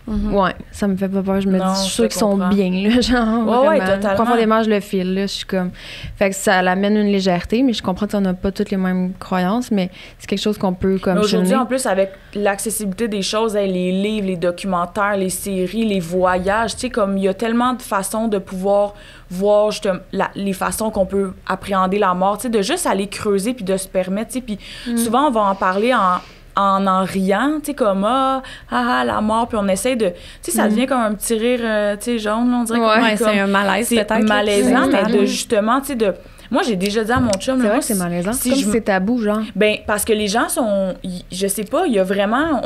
ouais, ça me fait pas peur. Je me dis, je suis sûre qu'ils sont bien, là. Genre, ouais, totalement. Profondément, je le file, là. Je suis comme. Fait que ça l'amène une légèreté, mais je comprends qu'on n'a pas toutes les mêmes croyances, mais c'est quelque chose qu'on peut comme. Aujourd'hui, en plus, avec l'accessibilité des choses, les livres, les documentaires, les séries, les voyages, tu sais, comme il y a tellement de façons de pouvoir voir justement les façons qu'on peut appréhender la mort, tu sais, de juste aller creuser puis de se permettre, tu sais, puis souvent on va en parler en riant, tu sais, comme la mort, puis on essaie de, tu sais, ça devient comme un petit rire, tu sais, jaune, là, on dirait comme c'est un malaise peut-être. C'est malaisant, mais de justement, tu sais, de... Moi, j'ai déjà dit à mon chum... C'est vrai que c'est malaisant. C'est comme si c'est tabou, genre. Ben, parce que les gens sont... Je sais pas, il y a vraiment...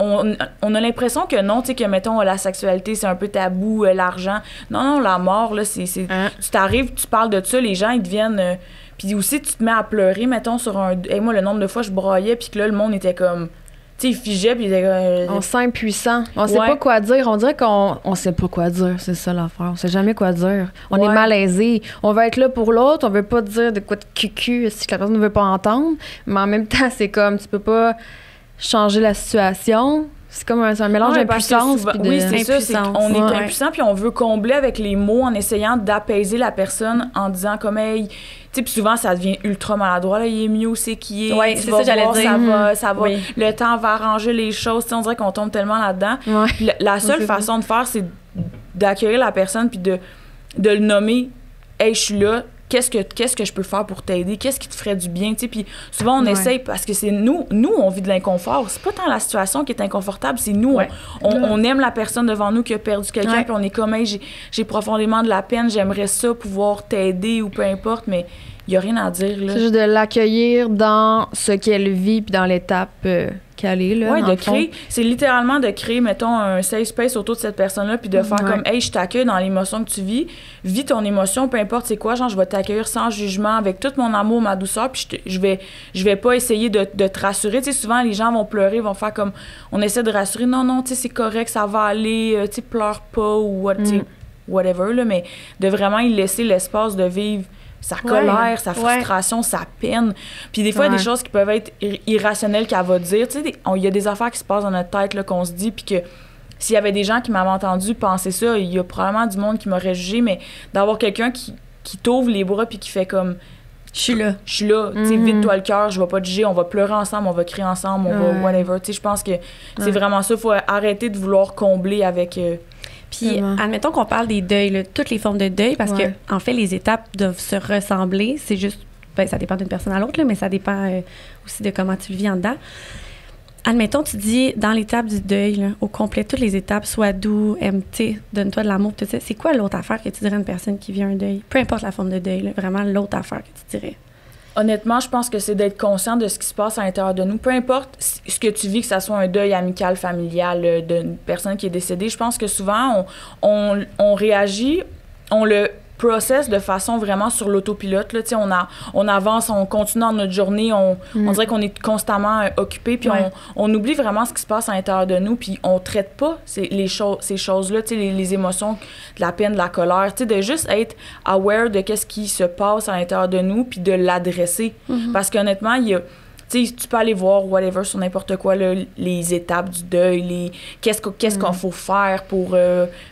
On a l'impression que non, tu sais, que, mettons, la sexualité, c'est un peu tabou, l'argent. Non, la mort, là, c'est... Tu t'arrives, tu parles de ça, les gens, ils deviennent... Puis aussi, tu te mets à pleurer, mettons, sur un... moi, le nombre de fois, je broyais, puis que là, le monde était comme... Tu sais, il figeait, puis il était... On se sent impuissant. On sait pas quoi dire. On dirait qu'on sait pas quoi dire. C'est ça l'affaire. On sait jamais quoi dire. On est malaisé. On veut être là pour l'autre. On veut pas dire de quoi de cucu si la personne ne veut pas entendre. Mais en même temps, c'est comme, tu peux pas changer la situation. C'est comme un mélange d'impuissance. Oui, c'est ça. On est impuissant, puis on veut combler avec les mots en essayant d'apaiser la personne en disant comme, hey... Tu sais, puis souvent, ça devient ultra maladroit. Là, il est mieux, c'est qui est. Oui, c'est ça, j'allais dire. Ça va. Oui. Le temps va arranger les choses. Tu sais, on dirait qu'on tombe tellement là-dedans. Ouais. La seule façon de faire, c'est d'accueillir la personne puis de le nommer. Hey, je suis là. Qu'est-ce que je peux faire pour t'aider? Qu'est-ce qui te ferait du bien? Tu sais, puis souvent, on essaye parce que c'est nous, on vit de l'inconfort. C'est pas tant la situation qui est inconfortable, c'est nous. Ouais. On aime la personne devant nous qui a perdu quelqu'un, puis on est comme, hey, j'ai profondément de la peine, j'aimerais ça pouvoir t'aider ou peu importe, mais il n'y a rien à dire. Là. C'est juste de l'accueillir dans ce qu'elle vit puis dans l'étape qu'elle est. Là, de créer. C'est littéralement de créer, mettons, un safe space autour de cette personne-là puis de faire comme, hey, je t'accueille dans l'émotion que tu vis. Vis ton émotion, peu importe c'est quoi. Genre, je vais t'accueillir sans jugement, avec tout mon amour, ma douceur, puis je vais pas essayer de te rassurer. Tu sais, souvent, les gens vont pleurer, vont faire comme, on essaie de rassurer. Non, tu sais, c'est correct, ça va aller, tu sais, pleure pas ou whatever, là, mais de vraiment y laisser l'espace de vivre sa colère, sa frustration, sa peine. Puis des fois, il y a des choses qui peuvent être irrationnelles qu'elle va dire. Tu sais, il y a des affaires qui se passent dans notre tête, là, qu'on se dit, puis que s'il y avait des gens qui m'avaient entendu penser ça, il y a probablement du monde qui m'aurait jugé, mais d'avoir quelqu'un qui t'ouvre les bras puis qui fait comme... Je suis là. Tu sais, vide-toi le cœur, je vais pas te juger, on va pleurer ensemble, on va crier ensemble, on va whatever. Tu sais, je pense que c'est vraiment ça. Il faut arrêter de vouloir combler avec... Puis, admettons qu'on parle des deuils, là, toutes les formes de deuil, parce que en fait, les étapes doivent se ressembler. C'est juste, ça dépend d'une personne à l'autre, là, mais ça dépend aussi de comment tu le vis en dedans. Admettons, tu dis, dans l'étape du deuil, là, au complet, toutes les étapes, sois doux, aime-toi, donne-toi de l'amour, tout ça. C'est quoi l'autre affaire que tu dirais à une personne qui vit un deuil? Peu importe la forme de deuil, là, vraiment l'autre affaire que tu dirais. Honnêtement, je pense que c'est d'être conscient de ce qui se passe à l'intérieur de nous. Peu importe ce que tu vis, que ça soit un deuil amical, familial, d'une personne qui est décédée, je pense que souvent, on réagit, on le process de façon vraiment sur l'autopilote. Là. On avance, on continue dans notre journée, on dirait qu'on est constamment occupé, puis on oublie vraiment ce qui se passe à l'intérieur de nous, puis on traite pas ces choses-là, les émotions, de la peine, de la colère, de juste être aware de qu'est-ce qui se passe à l'intérieur de nous, puis de l'adresser. Parce qu'honnêtement, il y a... Tu peux aller voir whatever sur n'importe quoi, là, les étapes du deuil, qu'est-ce qu'on faut faire pour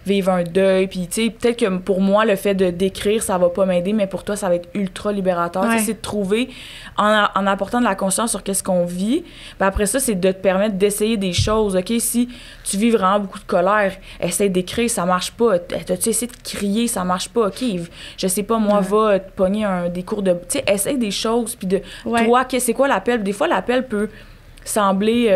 vivre un deuil. Puis, peut-être que pour moi, le fait de d'écrire, ça va pas m'aider, mais pour toi, ça va être ultra libérateur. C'est de trouver, en apportant de la conscience sur qu'est-ce qu'on vit, ben après ça, c'est de te permettre d'essayer des choses. OK, si tu vis vraiment beaucoup de colère, essaie d'écrire, ça marche pas. T'as-tu essayé de crier, ça marche pas. OK, je sais pas, moi, va te pogner des cours de... Tu sais, essaye des choses, puis toi, c'est quoi l'appel? Des fois, l'appel peut sembler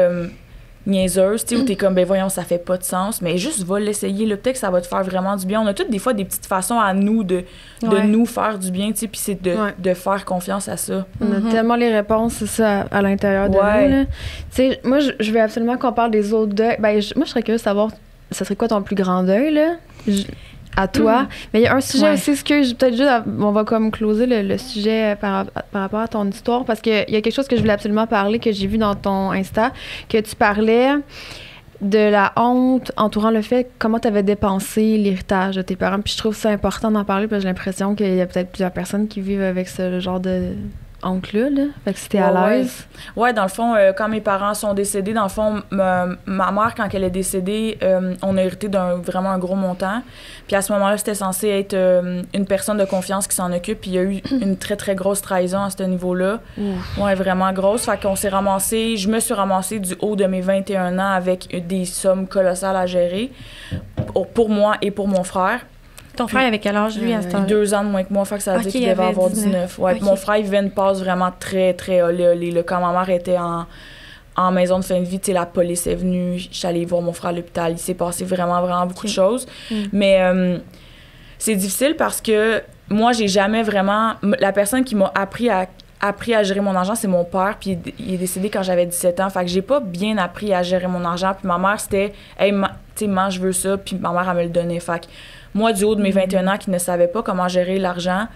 niaiseuse, tu sais, où t'es comme, ben voyons, ça fait pas de sens, mais juste va l'essayer, là, peut-être que ça va te faire vraiment du bien. On a toutes des fois des petites façons à nous de nous faire du bien, tu sais, puis c'est de faire confiance à ça. On a tellement les réponses, c'est ça, à l'intérieur de nous, là. Tu sais, moi, je veux absolument qu'on parle des autres deuils. Ben, moi, je serais curieuse de savoir, ça serait quoi ton plus grand deuil, là? À toi. Mais il y a un sujet aussi, peut-être juste, on va comme closer le sujet par rapport à ton histoire, parce qu'il y a quelque chose que je voulais absolument parler, que j'ai vu dans ton Insta, que tu parlais de la honte entourant le fait comment tu avais dépensé l'héritage de tes parents. Puis je trouve ça important d'en parler, parce que j'ai l'impression qu'il y a peut-être plusieurs personnes qui vivent avec ce genre de honte-là, là. Fait que si t'es à l'aise. Ouais, dans le fond, quand mes parents sont décédés, dans le fond, ma mère, quand elle est décédée, on a hérité vraiment un gros montant. Puis à ce moment-là, c'était censé être une personne de confiance qui s'en occupe. Puis il y a eu une très, très grosse trahison à ce niveau-là. Ouais, vraiment grosse. Fait qu'on je me suis ramassée du haut de mes 21 ans avec des sommes colossales à gérer pour moi et pour mon frère. Ton frère avait quel âge, lui, à ce temps-là? 2 ans de moins que moi, fait que ça veut dire qu'il devait avoir 19. Ouais, mon frère, il vivait une passe vraiment très, très olé. Quand ma mère était en maison de fin de vie, tu sais, la police est venue, je suis allée voir mon frère à l'hôpital. Il s'est passé vraiment, vraiment beaucoup de choses. Mais c'est difficile parce que moi, j'ai jamais vraiment... La personne qui m'a appris à gérer mon argent, c'est mon père, puis il est décédé quand j'avais 17 ans. Fait que j'ai pas bien appris à gérer mon argent. Puis ma mère, c'était « Hey, tu sais, maman, je veux ça. » Puis ma mère, elle me le donnait. Fait que moi, du haut de mes 21 ans, qui ne savais pas comment gérer l'argent,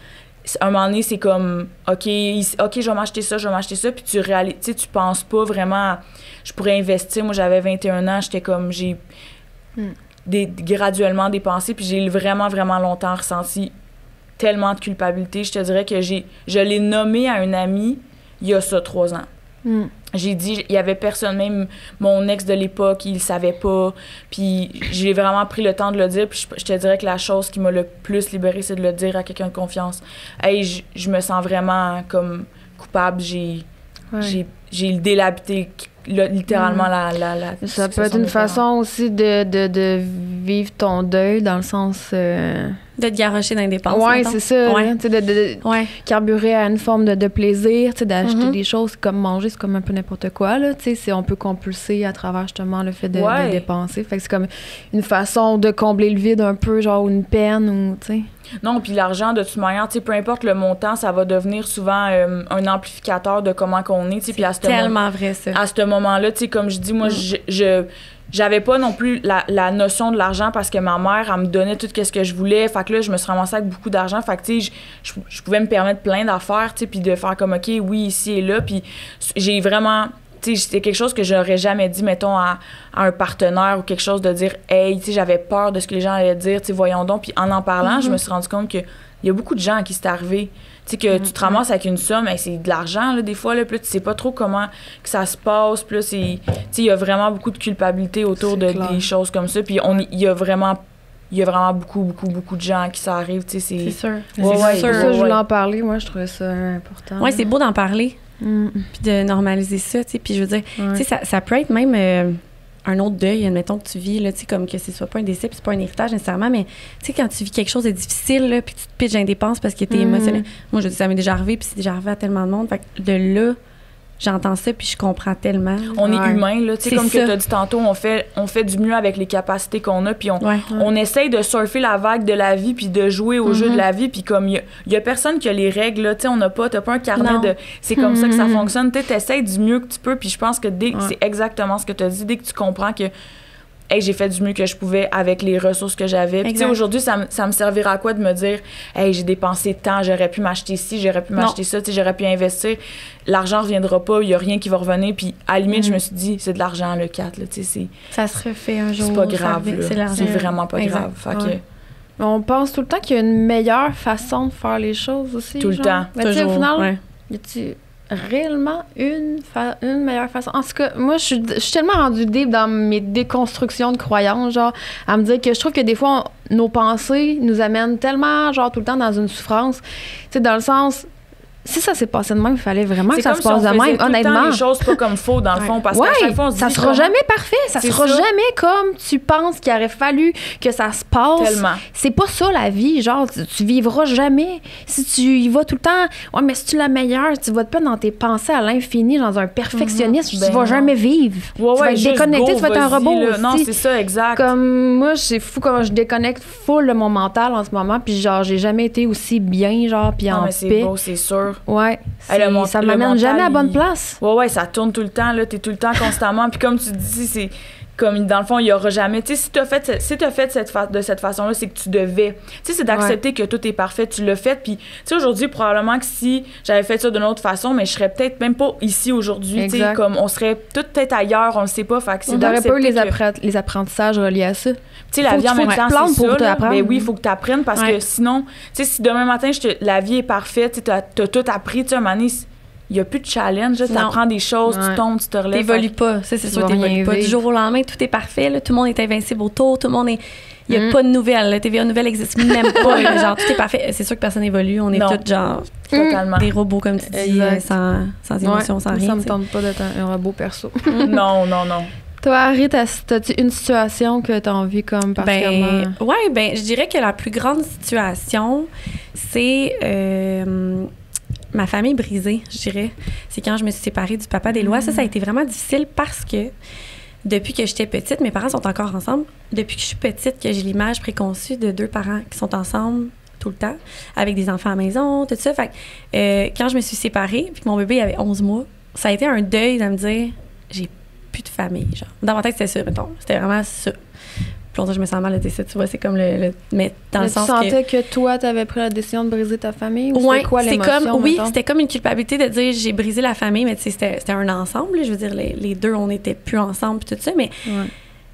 à un moment donné, c'est comme OK, je vais m'acheter ça, puis tu penses pas vraiment je pourrais investir. Moi, j'avais 21 ans, j'étais comme j'ai graduellement dépensé, puis j'ai vraiment, vraiment longtemps ressenti tellement de culpabilité. Je te dirais que je l'ai nommé à une amie il y a ça 3 ans. J'ai dit, il y avait personne, même mon ex de l'époque, il le savait pas. Puis j'ai vraiment pris le temps de le dire. Puis je te dirais que la chose qui m'a le plus libérée, c'est de le dire à quelqu'un de confiance. Hey, je me sens vraiment comme coupable. J'ai délabité littéralement la ça peut être une façon aussi de vivre ton deuil, dans le sens... De te garrocher dans les dépenses. Oui, c'est ça. Ouais. Tu sais, de carburer à une forme de plaisir, tu sais, d'acheter des choses comme manger, c'est comme un peu n'importe quoi, là. Tu sais, on peut compulser à travers justement le fait de dépenser. Fait que c'est comme une façon de combler le vide un peu, genre une peine ou, tu sais. Non, puis l'argent, de toute manière, tu sais, peu importe le montant, ça va devenir souvent un amplificateur de comment qu'on est, tu sais. Puis c'est tellement vrai, ça. À ce moment-là, tu sais, comme je dis, moi, j'avais pas non plus la notion de l'argent parce que ma mère, elle me donnait tout ce que je voulais. Fait que là, je me suis ramassée avec beaucoup d'argent. Fait que, tu sais, je pouvais me permettre plein d'affaires, tu sais, puis de faire comme, OK, oui, ici et là. Puis j'ai vraiment... Tu sais, c'était quelque chose que j'aurais jamais dit, mettons, à un partenaire ou quelque chose de dire, hey, tu sais, j'avais peur de ce que les gens allaient dire, tu sais, voyons donc. Puis en parlant, je me suis rendu compte qu'il y a beaucoup de gens à qui c'est arrivé. Tu sais, que tu te ramasses avec une somme, hey, c'est de l'argent, là, des fois, là, puis là, tu sais pas trop comment que ça se passe. Puis là, tu sais, il y a vraiment beaucoup de culpabilité autour des choses comme ça. Puis il y a vraiment beaucoup de gens à qui ça arrive, tu sais. C'est sûr. C'est sûr. Ça, je voulais en parler. Moi, je trouvais ça important. Oui, c'est beau d'en parler. Puis de normaliser ça, tu sais. Puis je veux dire, tu sais, ça peut être même un autre deuil, admettons que tu vis, là, tu sais, comme que ce soit pas un décès, puis c'est pas un héritage nécessairement, mais tu sais, quand tu vis quelque chose de difficile, là, puis tu te pitches dans les dépenses parce que t'es émotionnel. Moi, je dis, ça m'est déjà arrivé, puis c'est déjà arrivé à tellement de monde. Fait que de là, j'entends ça, puis je comprends tellement. On est humain, là. Tu sais, comme que tu as dit tantôt, on fait du mieux avec les capacités qu'on a, puis on essaye de surfer la vague de la vie, puis de jouer au jeu de la vie, puis comme il y a personne qui a les règles, là. Tu sais, t'as pas un carnet de... C'est comme ça que ça fonctionne. Tu essaies du mieux que tu peux, puis je pense que c'est exactement ce que tu as dit, dès que tu comprends que hey, j'ai fait du mieux que je pouvais avec les ressources que j'avais. Puis tu sais, aujourd'hui, ça me servira à quoi de me dire hey, j'ai dépensé tant, j'aurais pu m'acheter ci, j'aurais pu m'acheter ça, tu sais, j'aurais pu investir. L'argent reviendra pas, il y a rien qui va revenir. Puis à la limite, je me suis dit, c'est de l'argent, le 4, là, tu sais, ça se refait un jour. C'est pas grave, c'est vraiment pas grave. Fait que... On pense tout le temps qu'il y a une meilleure façon de faire les choses aussi. Tout le temps. Mais tu sais, au final, y a-tu réellement une meilleure façon? En tout cas, moi, je suis tellement rendue deep dans mes déconstructions de croyances, genre, à me dire que je trouve que des fois, nos pensées nous amènent tellement, genre, tout le temps dans une souffrance. Tu sais, dans le sens, si ça s'est passé de même, il fallait vraiment que ça se si on passe de même, tout le honnêtement. temps les choses pas comme faux, dans le fond, parce qu'à chaque fois, on se dit... ça sera jamais parfait, ça sera jamais comme tu penses qu'il aurait fallu que ça se passe. Tellement. C'est pas ça, la vie, genre, tu vivras jamais. Si tu y vas tout le temps, mais si tu es la meilleure, tu vas te perdre dans tes pensées à l'infini, dans un perfectionnisme, tu vas jamais vivre. tu vas être déconnecté, tu vas être un robot aussi. Non, c'est ça, exact. Comme moi, c'est fou comment je déconnecte full de mon mental en ce moment, puis genre, j'ai jamais été aussi bien, genre, puis en paix. C'est beau, c'est sûr. Ouais, ça m'amène jamais à la bonne place. Ouais, ça tourne tout le temps, là, t'es tout le temps constamment, puis comme tu dis, c'est comme dans le fond, il y aura jamais, tu sais, si t'as fait de cette façon-là, c'est que tu devais, tu sais, c'est d'accepter que tout est parfait, tu l'as fait, puis tu sais, aujourd'hui, probablement que si j'avais fait ça d'une autre façon, mais je serais peut-être même pas ici aujourd'hui, tu sais, comme on serait toutes peut-être ailleurs, on le sait pas, fait que c'est d'accepter pas eu les apprentissages reliés à ça. Tu sais, la vie en même temps, c'est ça, là, ben oui, il faut que tu apprennes, parce que sinon, tu sais, si demain matin, la vie est parfaite, tu sais, t'as tout appris, tu sais, à un moment donné, il n'y a plus de challenge, tu apprends des choses, tu tombes, tu te relèves. T'évolues pas, c'est sûr, t'évolues pas. Du jour au lendemain, tout est parfait, là, tout le monde est invincible autour, tout le monde est... Il n'y a pas de nouvelles, la TVA nouvelle n'existe même pas, là, genre, tout est parfait. C'est sûr que personne n'évolue, on est tous, genre, totalement des robots, comme tu dis, sans émotion, sans rien. Ça me tente pas d'être un robot perso. Non. Toi, Harry, t'as-tu une situation que t'as envie comme particulièrement? Je dirais que la plus grande situation, c'est... ma famille brisée, je dirais. C'est quand je me suis séparée du papa d'Éloi. Ça a été vraiment difficile parce que depuis que j'étais petite, mes parents sont encore ensemble. Depuis que je suis petite, que j'ai l'image préconçue de 2 parents qui sont ensemble tout le temps, avec des enfants à la maison, tout ça. Fait quand je me suis séparée, puis que mon bébé avait 11 mois, ça a été un deuil de me dire, j'ai plus de famille, genre. Dans ma tête, c'était ça, mettons. C'était vraiment ça. Puis longtemps, je me sens mal de dire ça, tu vois, c'est comme mais dans le sens que... Tu sentais que toi, t'avais pris la décision de briser ta famille? Ou c'était quoi l'émotion? C'était comme une culpabilité de dire j'ai brisé la famille, mais tu sais, c'était un ensemble. Je veux dire, les deux, on n'était plus ensemble, puis tout ça, mais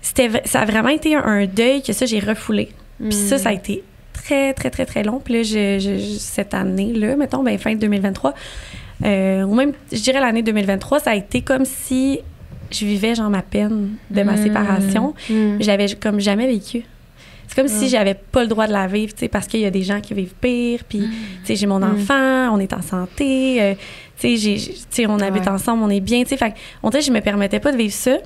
ça a vraiment été un deuil que ça, j'ai refoulé. Puis ça a été très, très, très, très long. Puis là, cette année-là, mettons, fin 2023, ou même, je dirais l'année 2023, ça a été comme si... je vivais genre ma peine de ma séparation. J'avais comme jamais vécu. C'est comme si j'avais pas le droit de la vivre, tu sais, parce qu'il y a des gens qui vivent pire, puis tu sais, j'ai mon enfant, on est en santé, tu sais, on habite ensemble, on est bien, tu sais, fait on dirait que je me permettais pas de vivre ça.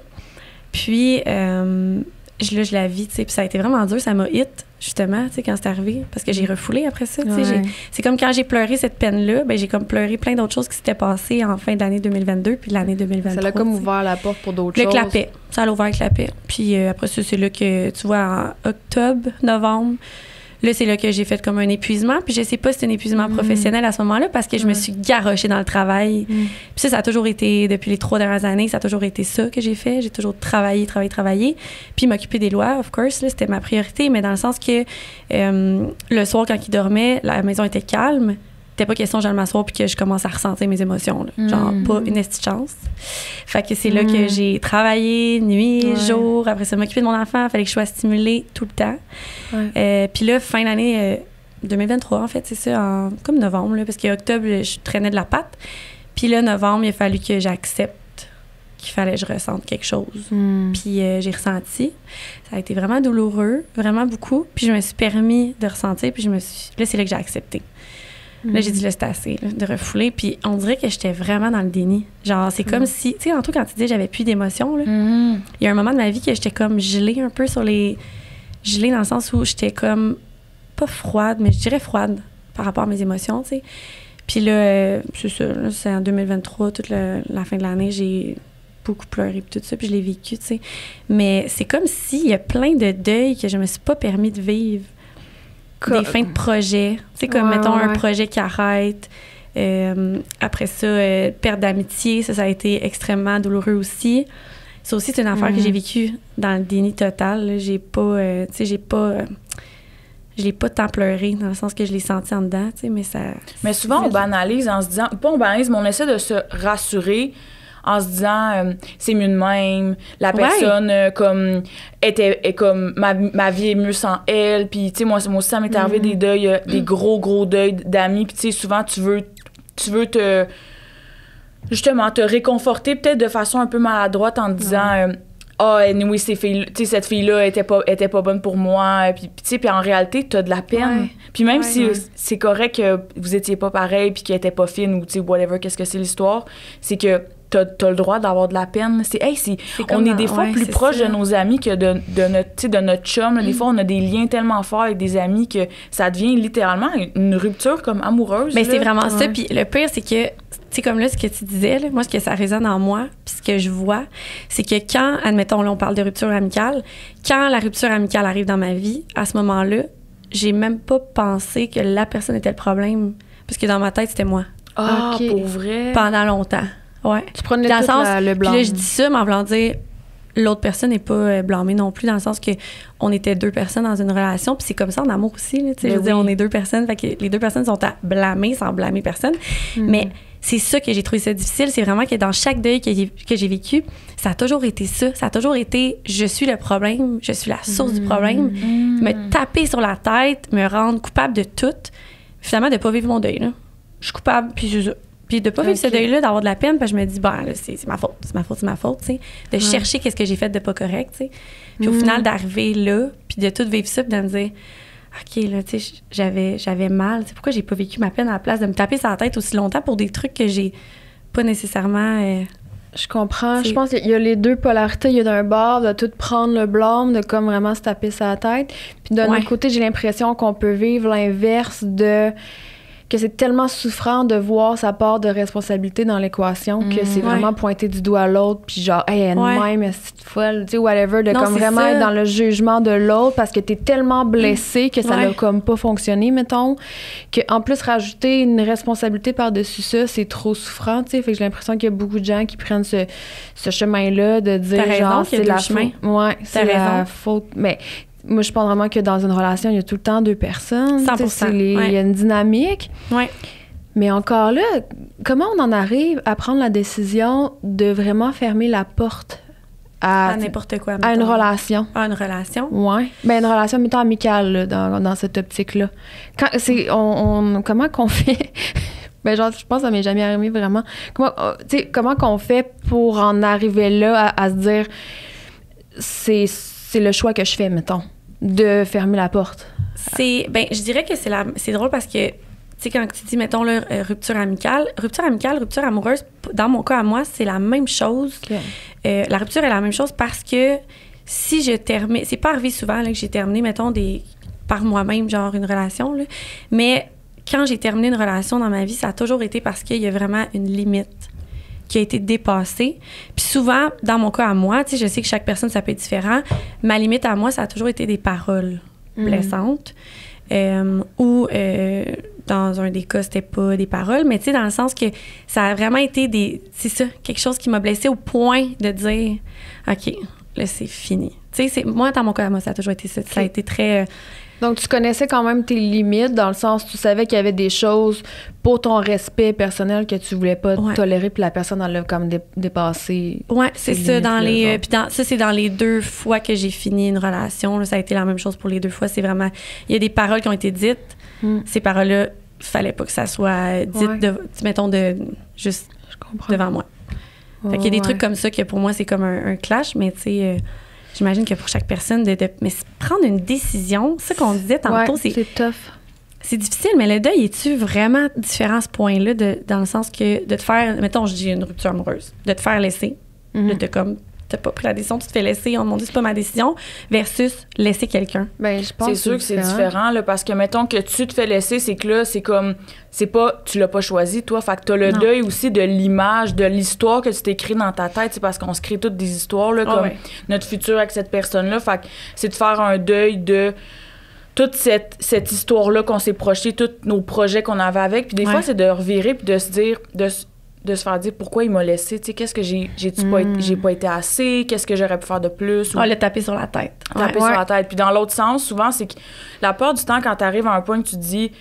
Puis je la vis, tu sais, puis ça a été vraiment dur, ça m'a hit justement, tu sais, quand c'est arrivé, parce que j'ai refoulé après ça, tu sais, c'est comme quand j'ai pleuré cette peine-là, j'ai comme pleuré plein d'autres choses qui s'étaient passées en fin de l'année 2022 puis l'année 2023. Ça a comme ouvert la porte pour d'autres choses. Le clapet, ça a ouvert le clapet. Puis après ça, c'est là que, tu vois, en octobre, novembre, là, c'est là que j'ai fait comme un épuisement. Puis je sais pas si c'est un épuisement professionnel à ce moment-là parce que je me suis garochée dans le travail. Puis ça a toujours été, depuis les 3 dernières années, ça a toujours été ça que j'ai fait. J'ai toujours travaillé. Puis m'occuper des lois, of course, là, c'était ma priorité. Mais dans le sens que le soir, quand il dormait, la maison était calme. C'était pas question que j'aille m'asseoir puis que je commence à ressentir mes émotions. Là. Genre, pas une petite chance. Fait que c'est là que j'ai travaillé nuit, jour. Après ça, m'occuper de mon enfant. Fallait que je sois stimulée tout le temps. Puis là, fin d'année 2023, en fait, c'est ça, comme novembre, là, parce qu'octobre, je traînais de la patte. Puis là, novembre, il a fallu que j'accepte qu'il fallait que je ressente quelque chose. Puis j'ai ressenti. Ça a été vraiment douloureux, vraiment beaucoup. Puis je me suis permis de ressentir. Puis là, c'est là que j'ai accepté. Là, j'ai dit, là, c'était assez, là, de refouler. Puis on dirait que j'étais vraiment dans le déni. Genre, c'est comme si... Tu sais, en tout, quand tu dis j'avais plus d'émotions, là, il y a un moment de ma vie que j'étais comme gelée un peu sur les... Gelée dans le sens où j'étais comme... Pas froide, mais je dirais froide par rapport à mes émotions, tu sais. Puis là, c'est ça, là, c'est en 2023, toute la fin de l'année, j'ai beaucoup pleuré puis tout ça, puis je l'ai vécu, tu sais. Mais c'est comme s'il y a plein de deuils que je me suis pas permis de vivre. Des fins de projet. Tu sais, comme, mettons, un projet qui arrête. Après ça, perte d'amitié, ça a été extrêmement douloureux aussi. Ça aussi, c'est une affaire que j'ai vécue dans le déni total. Là. J'ai pas... tu sais, je l'ai pas tant pleuré, dans le sens que je l'ai senti en dedans, tu sais, mais ça... Mais souvent, on banalise en se disant... Pas on banalise, mais on essaie de se rassurer en se disant c'est mieux de même, la personne comme est comme ma vie est mieux sans elle, puis tu sais moi aussi ça m'est arrivé des deuils, des gros deuils d'amis, puis tu sais souvent tu veux justement te réconforter peut-être de façon un peu maladroite en te disant anyway, cette fille-là était pas bonne pour moi. Puis en réalité, t'as de la peine. Ouais. Puis même si c'est correct que vous étiez pas pareil puis qu'elle était pas fine ou whatever, qu'est-ce que c'est l'histoire, c'est que t'as le droit d'avoir de la peine. On est des fois plus proches de nos amis que de notre chum. Là. Des fois, on a des liens tellement forts avec des amis que ça devient littéralement une rupture comme amoureuse. Mais c'est vraiment ça. Puis le pire, c'est que, tu sais, comme là, ce que tu disais, là, moi, ce que ça résonne en moi, puis ce que je vois, c'est que quand, admettons, là, on parle de rupture amicale, quand la rupture amicale arrive dans ma vie, à ce moment-là, j'ai même pas pensé que la personne était le problème. Parce que dans ma tête, c'était moi. Ah, pour vrai? Pendant longtemps. Ouais. Tu prenais dans tout le sens, le blanc. Puis là, je dis ça, mais en voulant dire, l'autre personne n'est pas blâmée non plus, dans le sens que on était 2 personnes dans une relation, puis c'est comme ça en amour aussi, là, tu sais, je veux dire, on est 2 personnes, fait que les 2 personnes sont à blâmer sans blâmer personne. Mais c'est ça que j'ai trouvé ça difficile, c'est vraiment que dans chaque deuil que j'ai vécu, ça a toujours été ça. Ça a toujours été, je suis le problème, je suis la source du problème, me taper sur la tête, me rendre coupable de tout, finalement, de pas vivre mon deuil, là. Je suis coupable, puis c'est ça. Puis de pas vivre ce deuil-là, d'avoir de la peine, parce que je me dis, ben, là, c'est ma faute, tu sais. De chercher qu'est-ce que j'ai fait de pas correct, tu sais. Puis au final, d'arriver là, puis de tout vivre ça, puis de me dire, OK, là, tu sais, j'avais mal. Tu sais, pourquoi j'ai pas vécu ma peine à la place de me taper sur la tête aussi longtemps pour des trucs que j'ai pas nécessairement... Je comprends. Je pense qu'il y a les 2 polarités. Il y a d'un bord de tout prendre le blâme, de comme vraiment se taper sur la tête. Puis d'un autre côté, j'ai l'impression qu'on peut vivre l'inverse de... que c'est tellement souffrant de voir sa part de responsabilité dans l'équation que c'est vraiment pointer du doigt à l'autre puis genre hey elle-même c'est folle tu sais whatever de comme vraiment être dans le jugement de l'autre parce que t'es tellement blessé que ça n'a comme pas fonctionné mettons que en plus rajouter une responsabilité par-dessus ça c'est trop souffrant tu sais fait que j'ai l'impression qu'il y a beaucoup de gens qui prennent ce chemin-là de dire genre c'est la faute c'est la faute mais moi, je pense vraiment que dans une relation, il y a tout le temps 2 personnes. 100%. Il y a une dynamique. Ouais. Mais encore là, comment on en arrive à prendre la décision de vraiment fermer la porte à n'importe quoi. À une relation? À une relation? Oui. Bien, une relation, mettons, amicale, là, dans cette optique-là. Comment qu'on fait... Ben genre, je pense que ça m'est jamais arrivé vraiment. Comment qu'on fait pour en arriver là à se dire... C'est le choix que je fais, mettons, de fermer la porte. Je dirais que c'est drôle parce que, tu sais, quand tu dis, mettons, là, rupture amicale, rupture amoureuse, dans mon cas à moi, c'est la même chose. Okay. La rupture est la même chose parce que si je termine... C'est pas arrivé souvent là, que j'ai terminé, mettons, par moi-même, genre une relation, là, mais quand j'ai terminé une relation dans ma vie, ça a toujours été parce qu'il y a vraiment une limite qui a été dépassée. Puis souvent, dans mon cas à moi, tu sais, je sais que chaque personne, ça peut être différent. Ma limite à moi, ça a toujours été des paroles blessantes. Ou dans un des cas, c'était pas des paroles, mais tu sais, dans le sens que ça a vraiment été c'est ça, quelque chose qui m'a blessée au point de dire, OK, là, c'est fini. Tu sais, moi, dans mon cas à moi, ça a toujours été ça. Ça a été très... Donc, tu connaissais quand même tes limites, dans le sens où tu savais qu'il y avait des choses pour ton respect personnel que tu voulais pas tolérer, puis la personne en a comme dépassé. Oui, c'est ça. Ça, c'est dans les 2 fois que j'ai fini une relation. Là, ça a été la même chose pour les 2 fois. C'est vraiment... Il y a des paroles qui ont été dites. Ces paroles-là, il fallait pas que ça soit dit, mettons, juste devant moi. Fait qu'il y a des trucs comme ça que pour moi, c'est comme un clash, mais tu sais... J'imagine que pour chaque personne, mais prendre une décision, c'est ça qu'on disait tantôt, c'est tough. C'est difficile, mais le deuil, es-tu vraiment différent à ce point-là, dans le sens que de te faire, mettons, je dis une rupture amoureuse, de te faire laisser, t'as pas pris la décision, tu te fais laisser, on me dit c'est pas ma décision, versus laisser quelqu'un. Ben, je pense c'est sûr que c'est différent, là, parce que mettons que tu te fais laisser, c'est que là, c'est comme, c'est pas, tu l'as pas choisi, toi, fait que t'as le deuil aussi de l'image, de l'histoire que tu t'écris dans ta tête, c'est parce qu'on se crée toutes des histoires, là, comme notre futur avec cette personne-là, fait que c'est de faire un deuil de toute cette histoire-là qu'on s'est projeté, tous nos projets qu'on avait avec, puis des fois, c'est de revirer puis de se dire, de se faire dire pourquoi il m'a laissé, tu sais, qu'est-ce que j'ai pas été assez, qu'est-ce que j'aurais pu faire de plus. Le taper sur la tête. Taper sur la tête. Puis dans l'autre sens, souvent, c'est que la plupart du temps, quand tu arrives à un point que tu te dis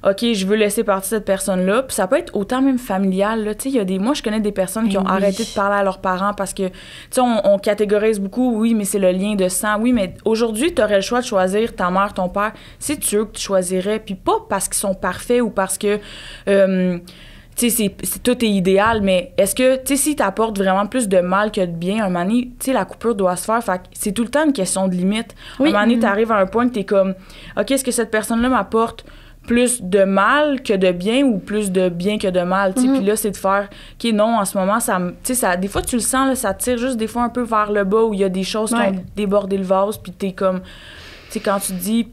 OK, je veux laisser partir cette personne-là, puis ça peut être autant même familial, là, tu sais, moi, je connais des personnes qui ont arrêté de parler à leurs parents parce que, tu sais, on catégorise beaucoup, oui, mais c'est le lien de sang, oui, mais aujourd'hui, tu aurais le choix de choisir ta mère, ton père, c'est eux que tu choisirais, puis pas parce qu'ils sont parfaits ou parce que... tu tu sais, tout est idéal, mais est-ce que, tu sais, si t'apportes vraiment plus de mal que de bien, un moment donné, tu sais, la coupure doit se faire. Fait que c'est tout le temps une question de limite. Un moment donné, t'arrives à un point que t'es comme, OK, est-ce que cette personne-là m'apporte plus de mal que de bien ou plus de bien que de mal, tu sais? Puis là, c'est de faire, OK, non, en ce moment, ça me... Tu sais, des fois, tu le sens, là, ça tire juste des fois un peu vers le bas où il y a des choses qui ont débordé le vase, puis t'es comme... Tu sais, quand tu dis...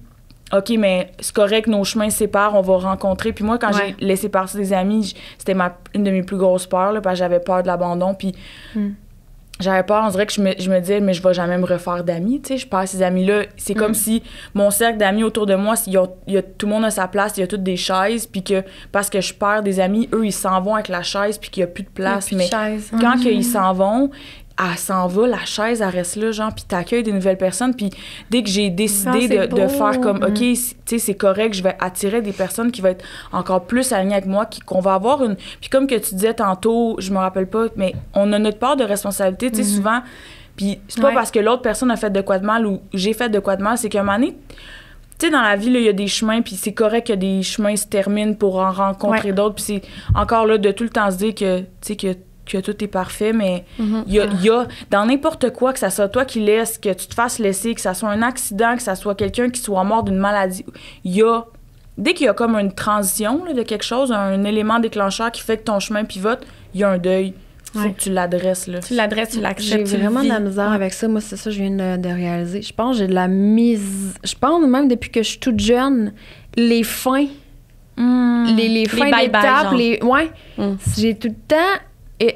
OK, mais c'est correct, nos chemins se séparent, on va rencontrer. Puis moi, quand j'ai laissé partir des amis, c'était une de mes plus grosses peurs, là, parce que j'avais peur de l'abandon. Puis j'avais peur, on dirait que je me disais, mais je vais jamais me refaire d'amis, tu sais. Je perds ces amis-là. C'est comme si mon cercle d'amis autour de moi, tout le monde a sa place, il y a toutes des chaises, puis que parce que je perds des amis, eux, ils s'en vont avec la chaise, puis qu'il n'y a plus de place. Mais quand ils s'en vont, elle s'en va, la chaise, elle reste là, genre, puis t'accueilles des nouvelles personnes. Puis dès que j'ai décidé de faire comme, OK, tu sais, c'est correct, je vais attirer des personnes qui vont être encore plus alignées avec moi, qu'on va avoir une... Puis comme que tu disais tantôt, je me rappelle pas, mais on a notre part de responsabilité, tu sais, souvent. Puis c'est pas parce que l'autre personne a fait de quoi de mal ou j'ai fait de quoi de mal, c'est qu'à un moment donné, tu sais, dans la vie, il y a des chemins, puis c'est correct que des chemins se terminent pour en rencontrer d'autres. Puis c'est encore là, de tout le temps se dire que, tu sais, que tout est parfait, mais il y a dans n'importe quoi, que ça soit toi qui laisses, que tu te fasses laisser, que ça soit un accident, que ça soit quelqu'un qui soit mort d'une maladie, dès qu'il y a comme une transition là, de quelque chose, un élément déclencheur qui fait que ton chemin pivote, il y a un deuil. Faut que tu l'adresses, là. Tu l'adresses, tu l'acceptes. J'ai vraiment de la misère avec ça. Moi, c'est ça que je viens de réaliser. Je pense que j'ai de la mise... Je pense même depuis que je suis toute jeune, les fins, les fins d'étape, j'ai tout le temps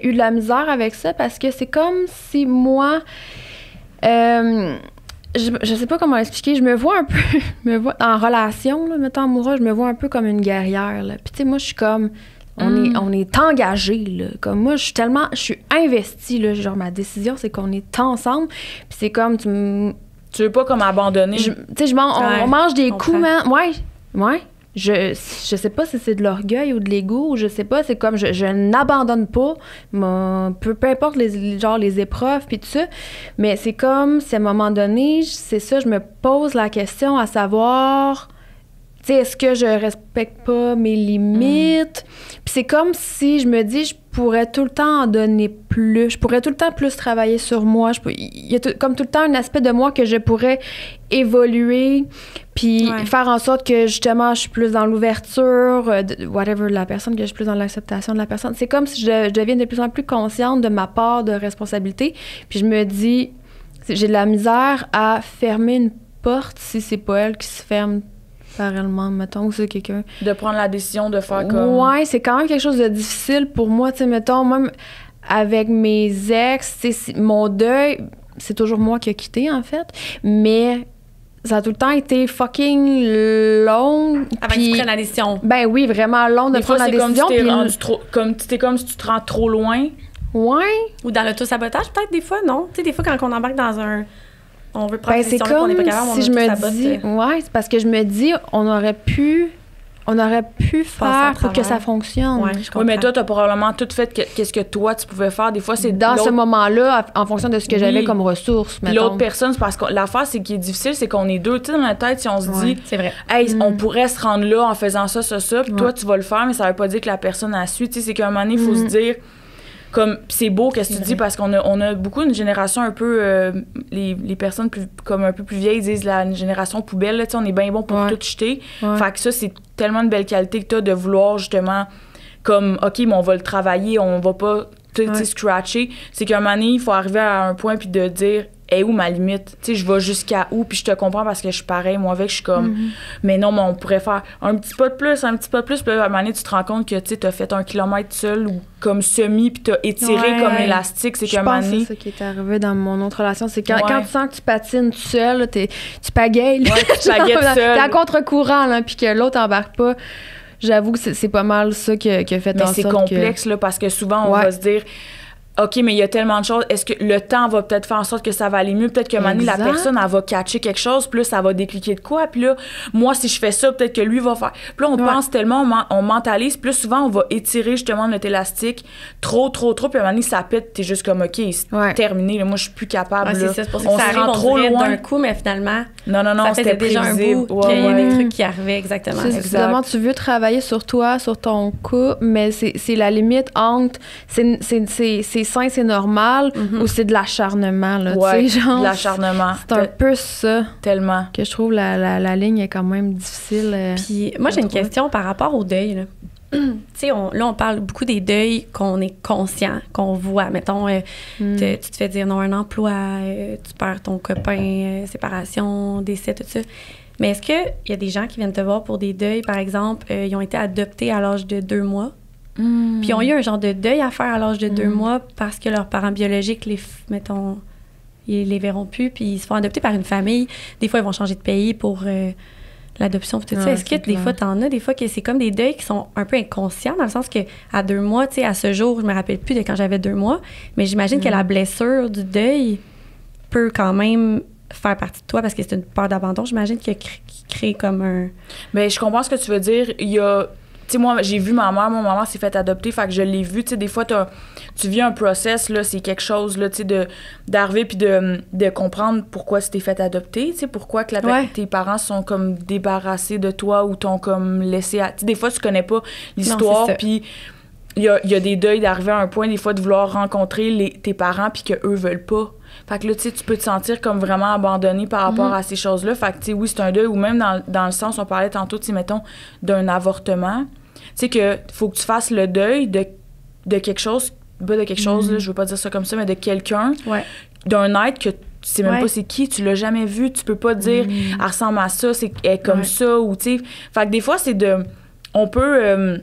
eu de la misère avec ça parce que c'est comme si moi... je sais pas comment expliquer, je me vois un peu... en relation, là, mettons amoureux, je me vois un peu comme une guerrière, là. Puis tu sais, moi, je suis comme... On est engagés, là. Comme moi, je suis investie, là. Genre, ma décision, c'est qu'on est ensemble. Puis c'est comme, tu veux pas comme abandonner. Tu sais, on mange des coups, man. Ouais. Je sais pas si c'est de l'orgueil ou de l'ego, ou je sais pas. C'est comme, je n'abandonne pas. Peu importe les épreuves, puis tout ça. Mais c'est comme, si à un moment donné, c'est ça, je me pose la question à savoir... Tu sais, est-ce que je respecte pas mes limites? Puis c'est comme si je me dis, je pourrais tout le temps en donner plus. Je pourrais tout le temps plus travailler sur moi. Il y a comme tout le temps un aspect de moi que je pourrais évoluer, puis faire en sorte que, justement, je suis plus dans l'ouverture, whatever, de la personne, que je suis plus dans l'acceptation de la personne. C'est comme si je deviens de plus en plus consciente de ma part de responsabilité. Puis je me dis, j'ai de la misère à fermer une porte si c'est pas elle qui se ferme par elle-même, mettons, ou c'est quelqu'un... De prendre la décision de faire comme... Ouais, c'est quand même quelque chose de difficile pour moi, tu sais, mettons, même avec mes ex, tu sais, mon deuil, c'est toujours moi qui ai quitté, en fait, mais ça a tout le temps été fucking long. Avant que tu prennes la décision. Ben oui, vraiment long de prendre la décision. C'est comme si tu te rends trop loin. Ouais. Ou dans l'auto-sabotage, peut-être, des fois, non? Tu sais, des fois, quand on embarque dans un... On veut prendre c'est comme on est pas capable, si je me dis... Ouais, c'est parce que je me dis, on aurait pu faire pour que ça fonctionne. Ouais, oui, mais toi, t'as probablement tout fait qu'est-ce que toi, tu pouvais faire. Des fois, c'est... Dans ce moment-là, en fonction de ce que j'avais comme ressources, Puis l'autre personne, c'est parce que l'affaire, c'est qui est difficile, c'est qu'on est deux. Tu sais, dans notre tête, si on se dit... C'est vrai. Hey, on pourrait se rendre là en faisant ça, puis toi, tu vas le faire, mais ça veut pas dire que la personne a su. Tu sais, c'est qu'à un moment donné, il faut se dire... Comme, c'est beau qu'est-ce que tu dis parce qu'on a beaucoup une génération un peu les personnes comme un peu plus vieilles disent une génération poubelle là, tu sais, on est bien bon pour tout jeter. Fait que ça c'est tellement une belle qualité que tu as de vouloir justement comme OK, mais on va le travailler, on va pas scratcher. C'est qu'à un moment donné, il faut arriver à un point puis de dire est où ma limite? Tu sais, je vais jusqu'à où? Puis je te comprends parce que je suis pareil. Moi, avec, je suis comme, mais non, mais on pourrait faire un petit pas de plus. Puis à un moment donné, tu te rends compte que, tu sais, t'as fait 1 kilomètre seul ou comme semi, puis t'as étiré comme élastique. C'est qu'à un moment donné... Je pense que c'est ça qui est arrivé dans mon autre relation. C'est quand tu sens que tu patines tout seul, là, tu pagayes. Ouais, tu pagayes seul. T'es à contre-courant, là, puis que l'autre embarque pas. J'avoue que c'est pas mal ça qui a fait en sorte c'est complexe, là, parce que souvent, on va se dire... OK, mais il y a tellement de choses. Est-ce que le temps va peut-être faire en sorte que ça va aller mieux? Peut-être qu'à un moment donné, la personne, elle va catcher quelque chose, puis là, ça va décliquer de quoi? Puis là, moi, si je fais ça, peut-être que lui va faire... Puis là, on pense tellement, on mentalise. Plus souvent, on va étirer justement notre élastique trop. Puis à un moment donné, ça pète. T'es juste comme, OK, c'est terminé. Là, moi, je suis plus capable. Ouais, c'est pour ça que ça arrive, trop loin d'un coup, mais finalement, non, ça faisait déjà un bout qu'il y a des trucs qui arrivaient. Exactement. Exactement. Tu veux travailler sur toi, sur ton coup, mais c'est la limite entre... C'est sain, c'est normal, ou c'est de l'acharnement, là, tu sais, genre... de l'acharnement. C'est un peu ça. Tellement. Que je trouve la ligne est quand même difficile. Puis moi, j'ai une question par rapport au deuil, là. Tu sais, là, on parle beaucoup des deuils qu'on est conscient, qu'on voit. Mettons, tu te fais dire non un emploi, tu perds ton copain, séparation, décès, tout ça. Mais est-ce qu'il y a des gens qui viennent te voir pour des deuils, par exemple, ils ont été adoptés à l'âge de 2 mois, puis ils ont eu un genre de deuil à faire à l'âge de 2 mois parce que leurs parents biologiques, mettons, ils les verront plus, puis ils se font adopter par une famille. Des fois, ils vont changer de pays pour l'adoption, tout ça. Est-ce que des fois, t'en as des fois que c'est comme des deuils qui sont un peu inconscients, dans le sens que à 2 mois, tu sais, à ce jour, je me rappelle plus de quand j'avais 2 mois, mais j'imagine que la blessure du deuil peut quand même faire partie de toi parce que c'est une peur d'abandon, j'imagine, qui crée comme un... Bien, je comprends ce que tu veux dire. Il y a... Tu sais, moi, j'ai vu ma maman s'est fait adopter, fait que je l'ai vu. Tu sais, des fois, tu vis un process, là, c'est quelque chose, là, tu sais, d'arriver puis de comprendre pourquoi tu t'es fait adopter, tu sais, pourquoi que tes parents sont comme débarrassés de toi ou t'ont comme laissé... Tu sais, des fois, tu connais pas l'histoire, puis il y a des deuils d'arriver à un point, des fois, de vouloir rencontrer tes parents puis qu'eux veulent pas. Fait que là, tu sais, tu peux te sentir comme vraiment abandonné par rapport à ces choses-là. Fait que, tu sais, oui, c'est un deuil, ou même dans le sens, on parlait tantôt, tu sais, mettons, d'un avortement. Tu sais, que faut que tu fasses le deuil de quelque chose, pas de quelque chose, là, je veux pas dire ça comme ça, mais de quelqu'un, d'un être que tu sais même pas c'est qui, tu l'as jamais vu, tu peux pas dire, elle ressemble à ça, elle est comme ça, ou tu sais. Fait que des fois, on peut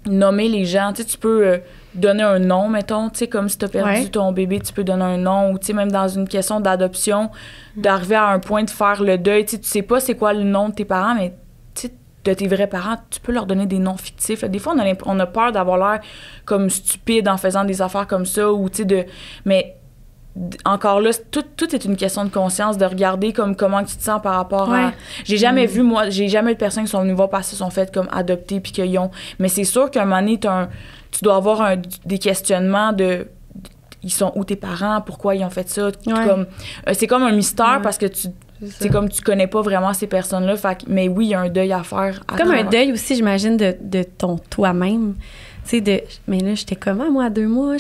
nommer les gens, tu sais, tu peux donner un nom, mettons, tu sais, comme si t'as perdu ton bébé, tu peux donner un nom, ou tu sais, même dans une question d'adoption, d'arriver à un point de faire le deuil, tu sais pas c'est quoi le nom de tes parents, mais tu sais, de tes vrais parents, tu peux leur donner des noms fictifs. Là. Des fois, on a peur d'avoir l'air comme stupide en faisant des affaires comme ça, ou tu sais, mais encore là, tout est une question de conscience, de regarder comme comment tu te sens par rapport à... J'ai jamais vu, moi, j'ai jamais eu de personnes qui sont venues voir parce qu'ils sont faites comme adoptées puis qu'ils ont... Mais c'est sûr qu'à un moment donné, tu dois avoir des questionnements de... Ils sont où tes parents? Pourquoi ils ont fait ça? Comme, c'est comme un mystère parce que c'est comme tu connais pas vraiment ces personnes-là. Mais oui, il y a un deuil à faire. Comme un deuil aussi, j'imagine, de ton toi-même. Tu sais, mais là, j'étais comment, moi, à 2 mois?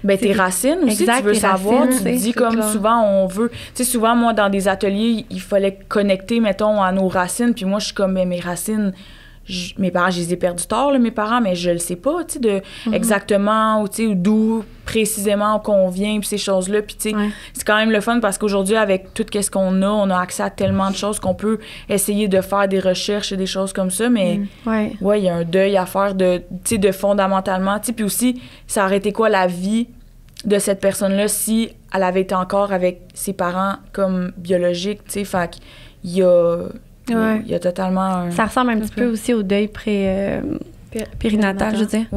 Ben, tes racines aussi, tu veux savoir. Tu te dis comme souvent, on veut... Tu sais, souvent, moi, dans des ateliers, il fallait connecter, mettons, à nos racines. Puis moi, je suis comme, mes racines... mes parents, je les ai perdus tard, là, mes parents, mais je le sais pas, tu sais, exactement, ou tu sais, d'où précisément qu'on vient, puis ces choses-là. Puis, tu sais, c'est quand même le fun parce qu'aujourd'hui, avec tout ce qu'on a, on a accès à tellement de choses qu'on peut essayer de faire des recherches et des choses comme ça, mais il y a un deuil à faire tu sais, de fondamentalement, tu sais, puis aussi, ça aurait été quoi la vie de cette personne-là si elle avait été encore avec ses parents comme biologiques, tu sais, fait qu'il y a... Il y a totalement ça ressemble un petit peu aussi au deuil périnatal, je veux dire. Tu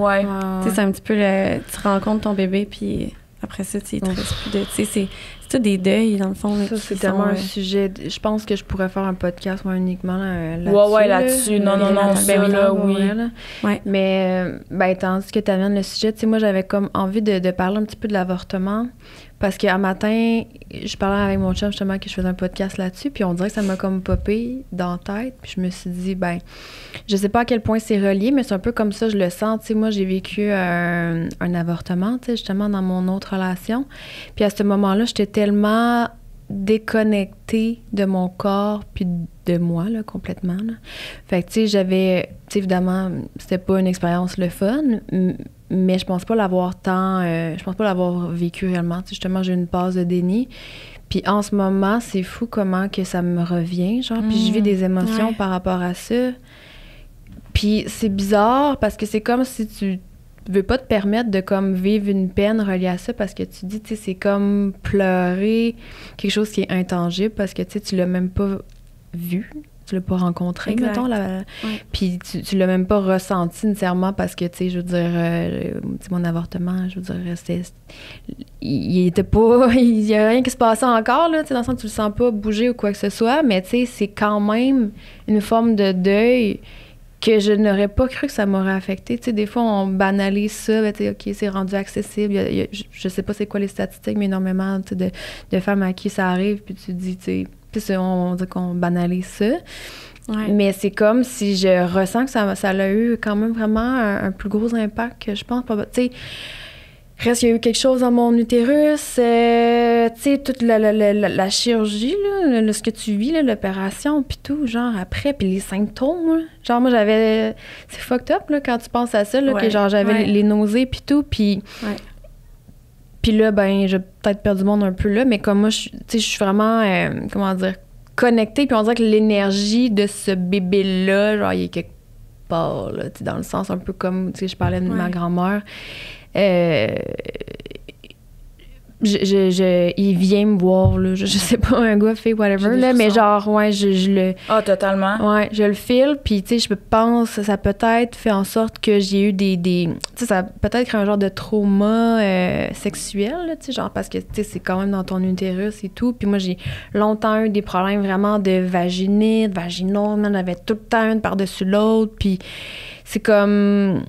sais, c'est un petit peu tu rencontres ton bébé, puis après ça, tu te restes plus de... Tu sais, c'est tout des deuils, dans le fond. Ça, c'est tellement un sujet... Je pense que je pourrais faire un podcast uniquement là-dessus. Là-dessus. Non, Mais, tandis que tu amènes le sujet, tu sais, moi, j'avais comme envie de parler un petit peu de l'avortement. Parce qu'un matin, je parlais avec mon chum justement que je faisais un podcast là-dessus, puis on dirait que ça m'a comme popé dans la tête. Puis je me suis dit, je sais pas à quel point c'est relié, mais c'est un peu comme ça, je le sens. Tu sais, moi, j'ai vécu un avortement, tu sais, justement, dans mon autre relation. Puis à ce moment-là, j'étais tellement déconnectée de mon corps puis de moi, là, complètement. Là. Fait que, tu sais, j'avais... Tu sais, évidemment, c'était pas une expérience le fun, mais je pense pas l'avoir je pense pas l'avoir vécu réellement. Tu sais, justement, j'ai eu une phase de déni. Puis en ce moment, c'est fou comment que ça me revient, genre. Puis je vis des émotions par rapport à ça. Puis c'est bizarre parce que c'est comme si tu veux pas te permettre de comme vivre une peine reliée à ça parce que tu dis, tu sais, c'est comme pleurer quelque chose qui est intangible parce que, tu sais, tu l'as même pas vu. tu l'as pas rencontré, Exact. mettons. Puis tu l'as même pas ressenti nécessairement parce que, tu sais, je veux dire, mon avortement, je veux dire, il était pas... Il y a rien qui se passait encore, là, tu sais, dans le sens que tu le sens pas bouger ou quoi que ce soit, mais tu sais, c'est quand même une forme de deuil que je n'aurais pas cru que ça m'aurait affecté. Tu sais, des fois, on banalise ça, ben, tu sais, OK, c'est rendu accessible. Je sais pas c'est quoi les statistiques, mais énormément, tu sais, de femmes à qui ça arrive, puis tu te dis, tu sais, on dit qu'on banalise ça. Ouais. Mais c'est comme si je ressens que ça a eu quand même vraiment un plus gros impact que je pense. Tu sais, reste, il y a eu quelque chose dans mon utérus, tu sais, toute la chirurgie, là, ce que tu vis, là, l'opération, puis tout, genre après, puis les symptômes, là. Genre moi j'avais, c'est fucked up, là, quand tu penses à ça, là, que genre j'avais les nausées, puis tout, puis... Puis là, ben, j'ai peut-être perdu le monde un peu là, mais comme moi, tu sais, je suis vraiment, comment dire, connectée, puis on dirait que l'énergie de ce bébé-là, genre, il est quelque part, là, tu sais, dans le sens un peu comme, tu sais, je parlais de ma grand-mère. Il vient me voir, là, je sais pas, un gars, fille, whatever, là, mais genre, ouais, je le... Ah, totalement. Ouais, je le file, puis tu sais, je pense, ça a peut-être fait en sorte que j'ai eu des tu sais, ça a peut-être créé un genre de trauma sexuel, là, tu sais, genre, parce que, tu sais, c'est quand même dans ton utérus et tout, puis moi, j'ai longtemps eu des problèmes vraiment de vaginite, vaginose, j'en avais tout le temps une par-dessus l'autre, puis c'est comme...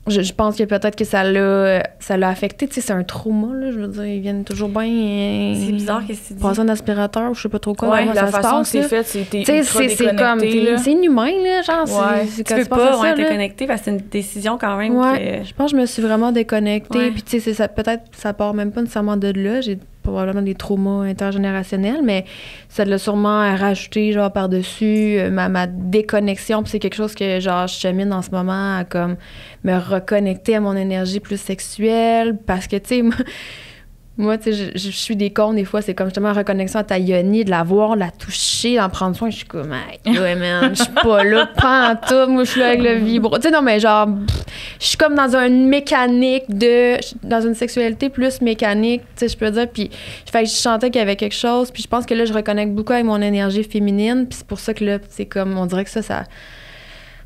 Je pense que peut-être que ça l'a affecté. Tu sais, c'est un trauma, là. Je veux dire, ils viennent toujours bien... c'est bizarre que c'est dit. Passer un aspirateur ou je sais pas trop quoi. Ouais, la façon passe, que c'est fait, c'était ultra c'est comme... C'est inhumain, là. Genre, c'est tu peux pas être déconnecté parce que c'est une décision quand même que... Je pense que je me suis vraiment déconnectée. Ouais. Puis, tu sais, peut-être ça part même pas nécessairement de là. J'ai probablement des traumas intergénérationnels, mais ça l'a sûrement rajouté, genre, par-dessus ma déconnexion. Puis c'est quelque chose que, genre, je chemine en ce moment à, comme, me reconnecter à mon énergie plus sexuelle. Parce que, tu sais, moi, tu sais, je suis des cons, des fois, c'est comme justement la reconnexion à ta yoni, de la voir, de la toucher, d'en prendre soin. Je suis comme, ouais, man, je suis pas là, pas en tout. Moi, je suis là avec le vibro. Tu sais, non, mais genre, je suis comme dans une mécanique dans une sexualité plus mécanique, tu sais, je peux dire. Puis, fait que je sentais qu'il y avait quelque chose. Puis, je pense que là, je reconnecte beaucoup avec mon énergie féminine. Puis, c'est pour ça que là, c'est comme, on dirait que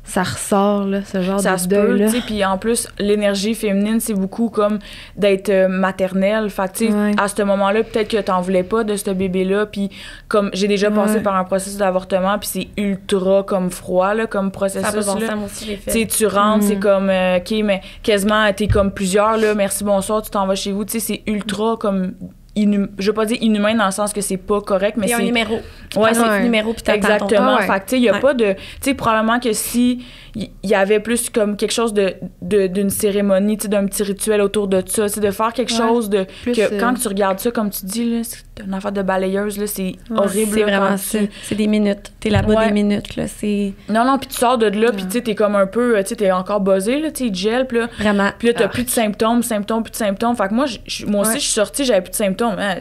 ça ressort, là, ce genre ça de se deuil, peut, là. tu sais, puis en plus, l'énergie féminine, c'est beaucoup comme d'être maternelle. Fait que, tu sais, à ce moment-là, peut-être que t'en voulais pas de ce bébé-là, puis comme j'ai déjà passé par un processus d'avortement, puis c'est ultra comme froid, là, comme processus, ça là. moi aussi, j'ai fait. Tu sais, tu rentres, c'est comme, OK, mais quasiment, t'es comme plusieurs, là, merci, bonsoir, tu t'en vas chez vous, tu sais, c'est ultra comme... je veux pas dire inhumain dans le ssence que c'est pas correct, mais c'est... Il y a un numéro. Ouais, c'est un numéro, puis t'attends ton exactement. tour. Fait que, tu sais, il y a pas de... Tu sais, probablement que si il y avait plus comme quelque chose d'une cérémonie, tu sais, d'un petit rituel autour de ça, tu sais, de faire quelque chose de... Plus, que quand tu regardes ça, comme tu dis, là, c'est une affaire de balayeuse, là, c'est horrible. C'est là, vraiment quand ça. C'est des minutes. T'es là-bas des minutes, là, c'est... Non, puis tu sors de là, puis tu sais, t'es comme un peu... Tu sais, t'es encore buzzé, là, tu sais, il gèle, puis là... Vraiment. Puis là, t'as plus de symptômes, plus de symptômes. Fait que moi, moi aussi, je suis sortie, j'avais plus de symptômes. Hein,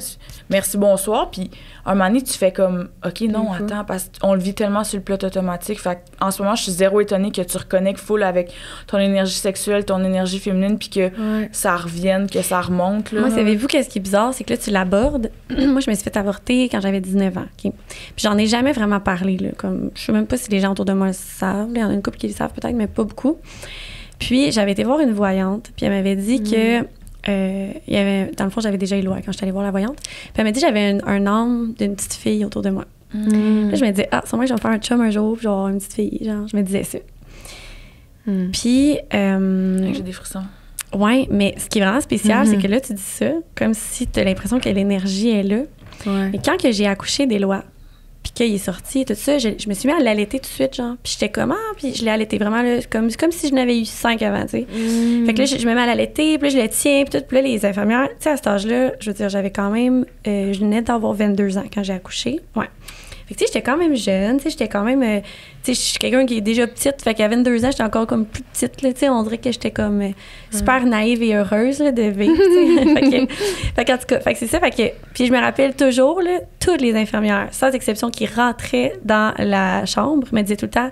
merci, bonsoir. Puis, un moment donné, tu fais comme, OK, non, attends, parce qu'on le vit tellement sur le pilote automatique. Fait en ce moment, je suis zéro étonnée que tu reconnectes full avec ton énergie sexuelle, ton énergie féminine, puis que ça revienne, que ça remonte. Là. Moi, savez-vous qu'est-ce qui est bizarre? C'est que là, tu l'abordes. Moi, je me suis fait avorter quand j'avais 19 ans. Okay? Puis j'en ai jamais vraiment parlé. Là, comme, je sais même pas si les gens autour de moi le savent. Il y en a une couple qui le savent peut-être, mais pas beaucoup. Puis, j'avais été voir une voyante, puis elle m'avait dit que... il y avait, dans le fond, j'avais déjà Éloi quand j'étais allée voir la voyante. Puis elle m'a dit que j'avais un âme d'une petite fille autour de moi. Là, je me disais, sûrement que je vais faire un chum un jour, puis genre une petite fille. Genre, je me disais ça. Puis. J'ai des frissons. Ouais, mais ce qui est vraiment spécial, c'est que là, tu dis ça comme si tu as l'impression que l'énergie est là. Et quand que j'ai accouché d'Éloi, puis qu'il est sorti et tout ça, je me suis mis à l'allaiter tout de suite, genre. Puis j'étais comme, puis je l'ai allaité vraiment, là, comme si je n'avais eu 5 avant, tu sais. Fait que là, je me mets à l'allaiter, puis là, je le tiens, puis tout. Puis là, les infirmières, tu sais, à cet âge-là, je veux dire, j'avais quand même, je venais d'avoir 22 ans quand j'ai accouché. Ouais. Fait que, tu sais, j'étais quand même jeune, tu sais, j'étais quand même, tu sais, je suis quelqu'un qui est déjà petite, fait qu'à 22 ans, j'étais encore comme plus petite, là, tu sais, on dirait que j'étais comme super naïve et heureuse, là, de vivre, tu sais. fait qu'en tout cas, fait que c'est ça, fait que, puis je me rappelle toujours, là, toutes les infirmières, sans exception, qui rentraient dans la chambre, me disaient tout le temps,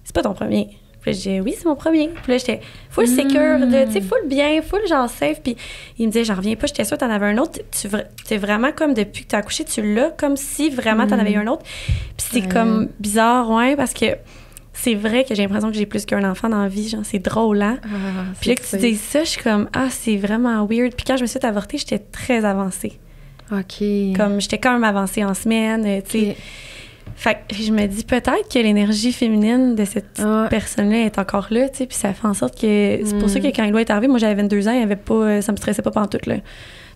c'est pas ton premier. Puis Puis je disais, oui, c'est mon premier. Puis là, j'étais full secure, tu sais, full bien, full genre safe. Puis il me disait, j'en reviens pas, j'étais sûre que t'en avais un autre. T'es vraiment comme, depuis que t'as accouché, tu l'as comme si vraiment t'en avais eu un autre. Puis c'est comme bizarre, ouais, parce que c'est vrai que j'ai l'impression que j'ai plus qu'un enfant dans la vie. Genre, c'est drôle, hein? Puis là, que tu dis ça, je suis comme, c'est vraiment weird. Puis quand je me suis avortée, j'étais très avancée. OK. Comme, j'étais quand même avancée en semaine, tu sais. Fait que je me dis peut-être que l'énergie féminine de cette personne-là est encore là, tu sais, puis ça fait en sorte que... C'est pour ça que quand il doit être arrivé, moi, j'avais 22 ans, il y avait pas, ça me stressait pas pantoute, là.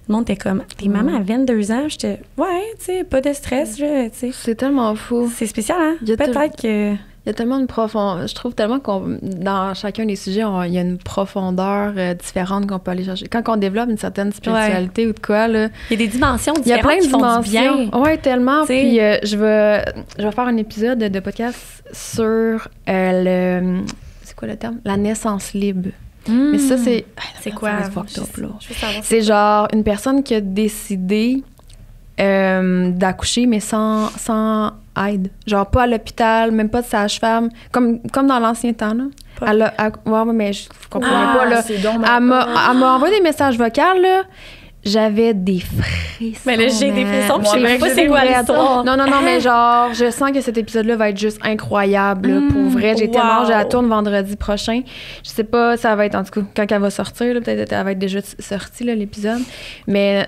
Le monde était comme, t'es maman à 22 ans? J'étais, ouais, tu sais, pas de stress, tu sais. C'est tellement fou. C'est spécial, hein? Peut-être que... Il y a tellement de profondeur. Je trouve tellement qu'on dans chacun des sujets, il y a une profondeur différente qu'on peut aller chercher. Quand on développe une certaine spiritualité ou de quoi, là... Il y a des dimensions différentes. Il y a plein de dimensions. Oui, tellement. T'sais. Puis je vais faire un épisode de podcast sur c'est quoi le terme? La naissance libre. Mais ça, c'est... C'est quoi? C'est genre une personne qui a décidé d'accoucher, mais sans aide. Genre pas à l'hôpital, même pas de sage-femme, comme dans l'ancien temps, là. Ouais, mais je comprenais pas, là. Elle m'a envoyé des messages vocaux, là. J'avais des frissons. Mais là, j'ai des frissons, puis je sais même pas c'est quoi l'histoire. Non, mais genre, je sens que cet épisode-là va être juste incroyable, là, pour vrai. J'ai la tourne vendredi prochain. Je sais pas, ça va être, en tout cas, quand elle va sortir, là, peut-être elle va être déjà sortie, là, l'épisode. Mais,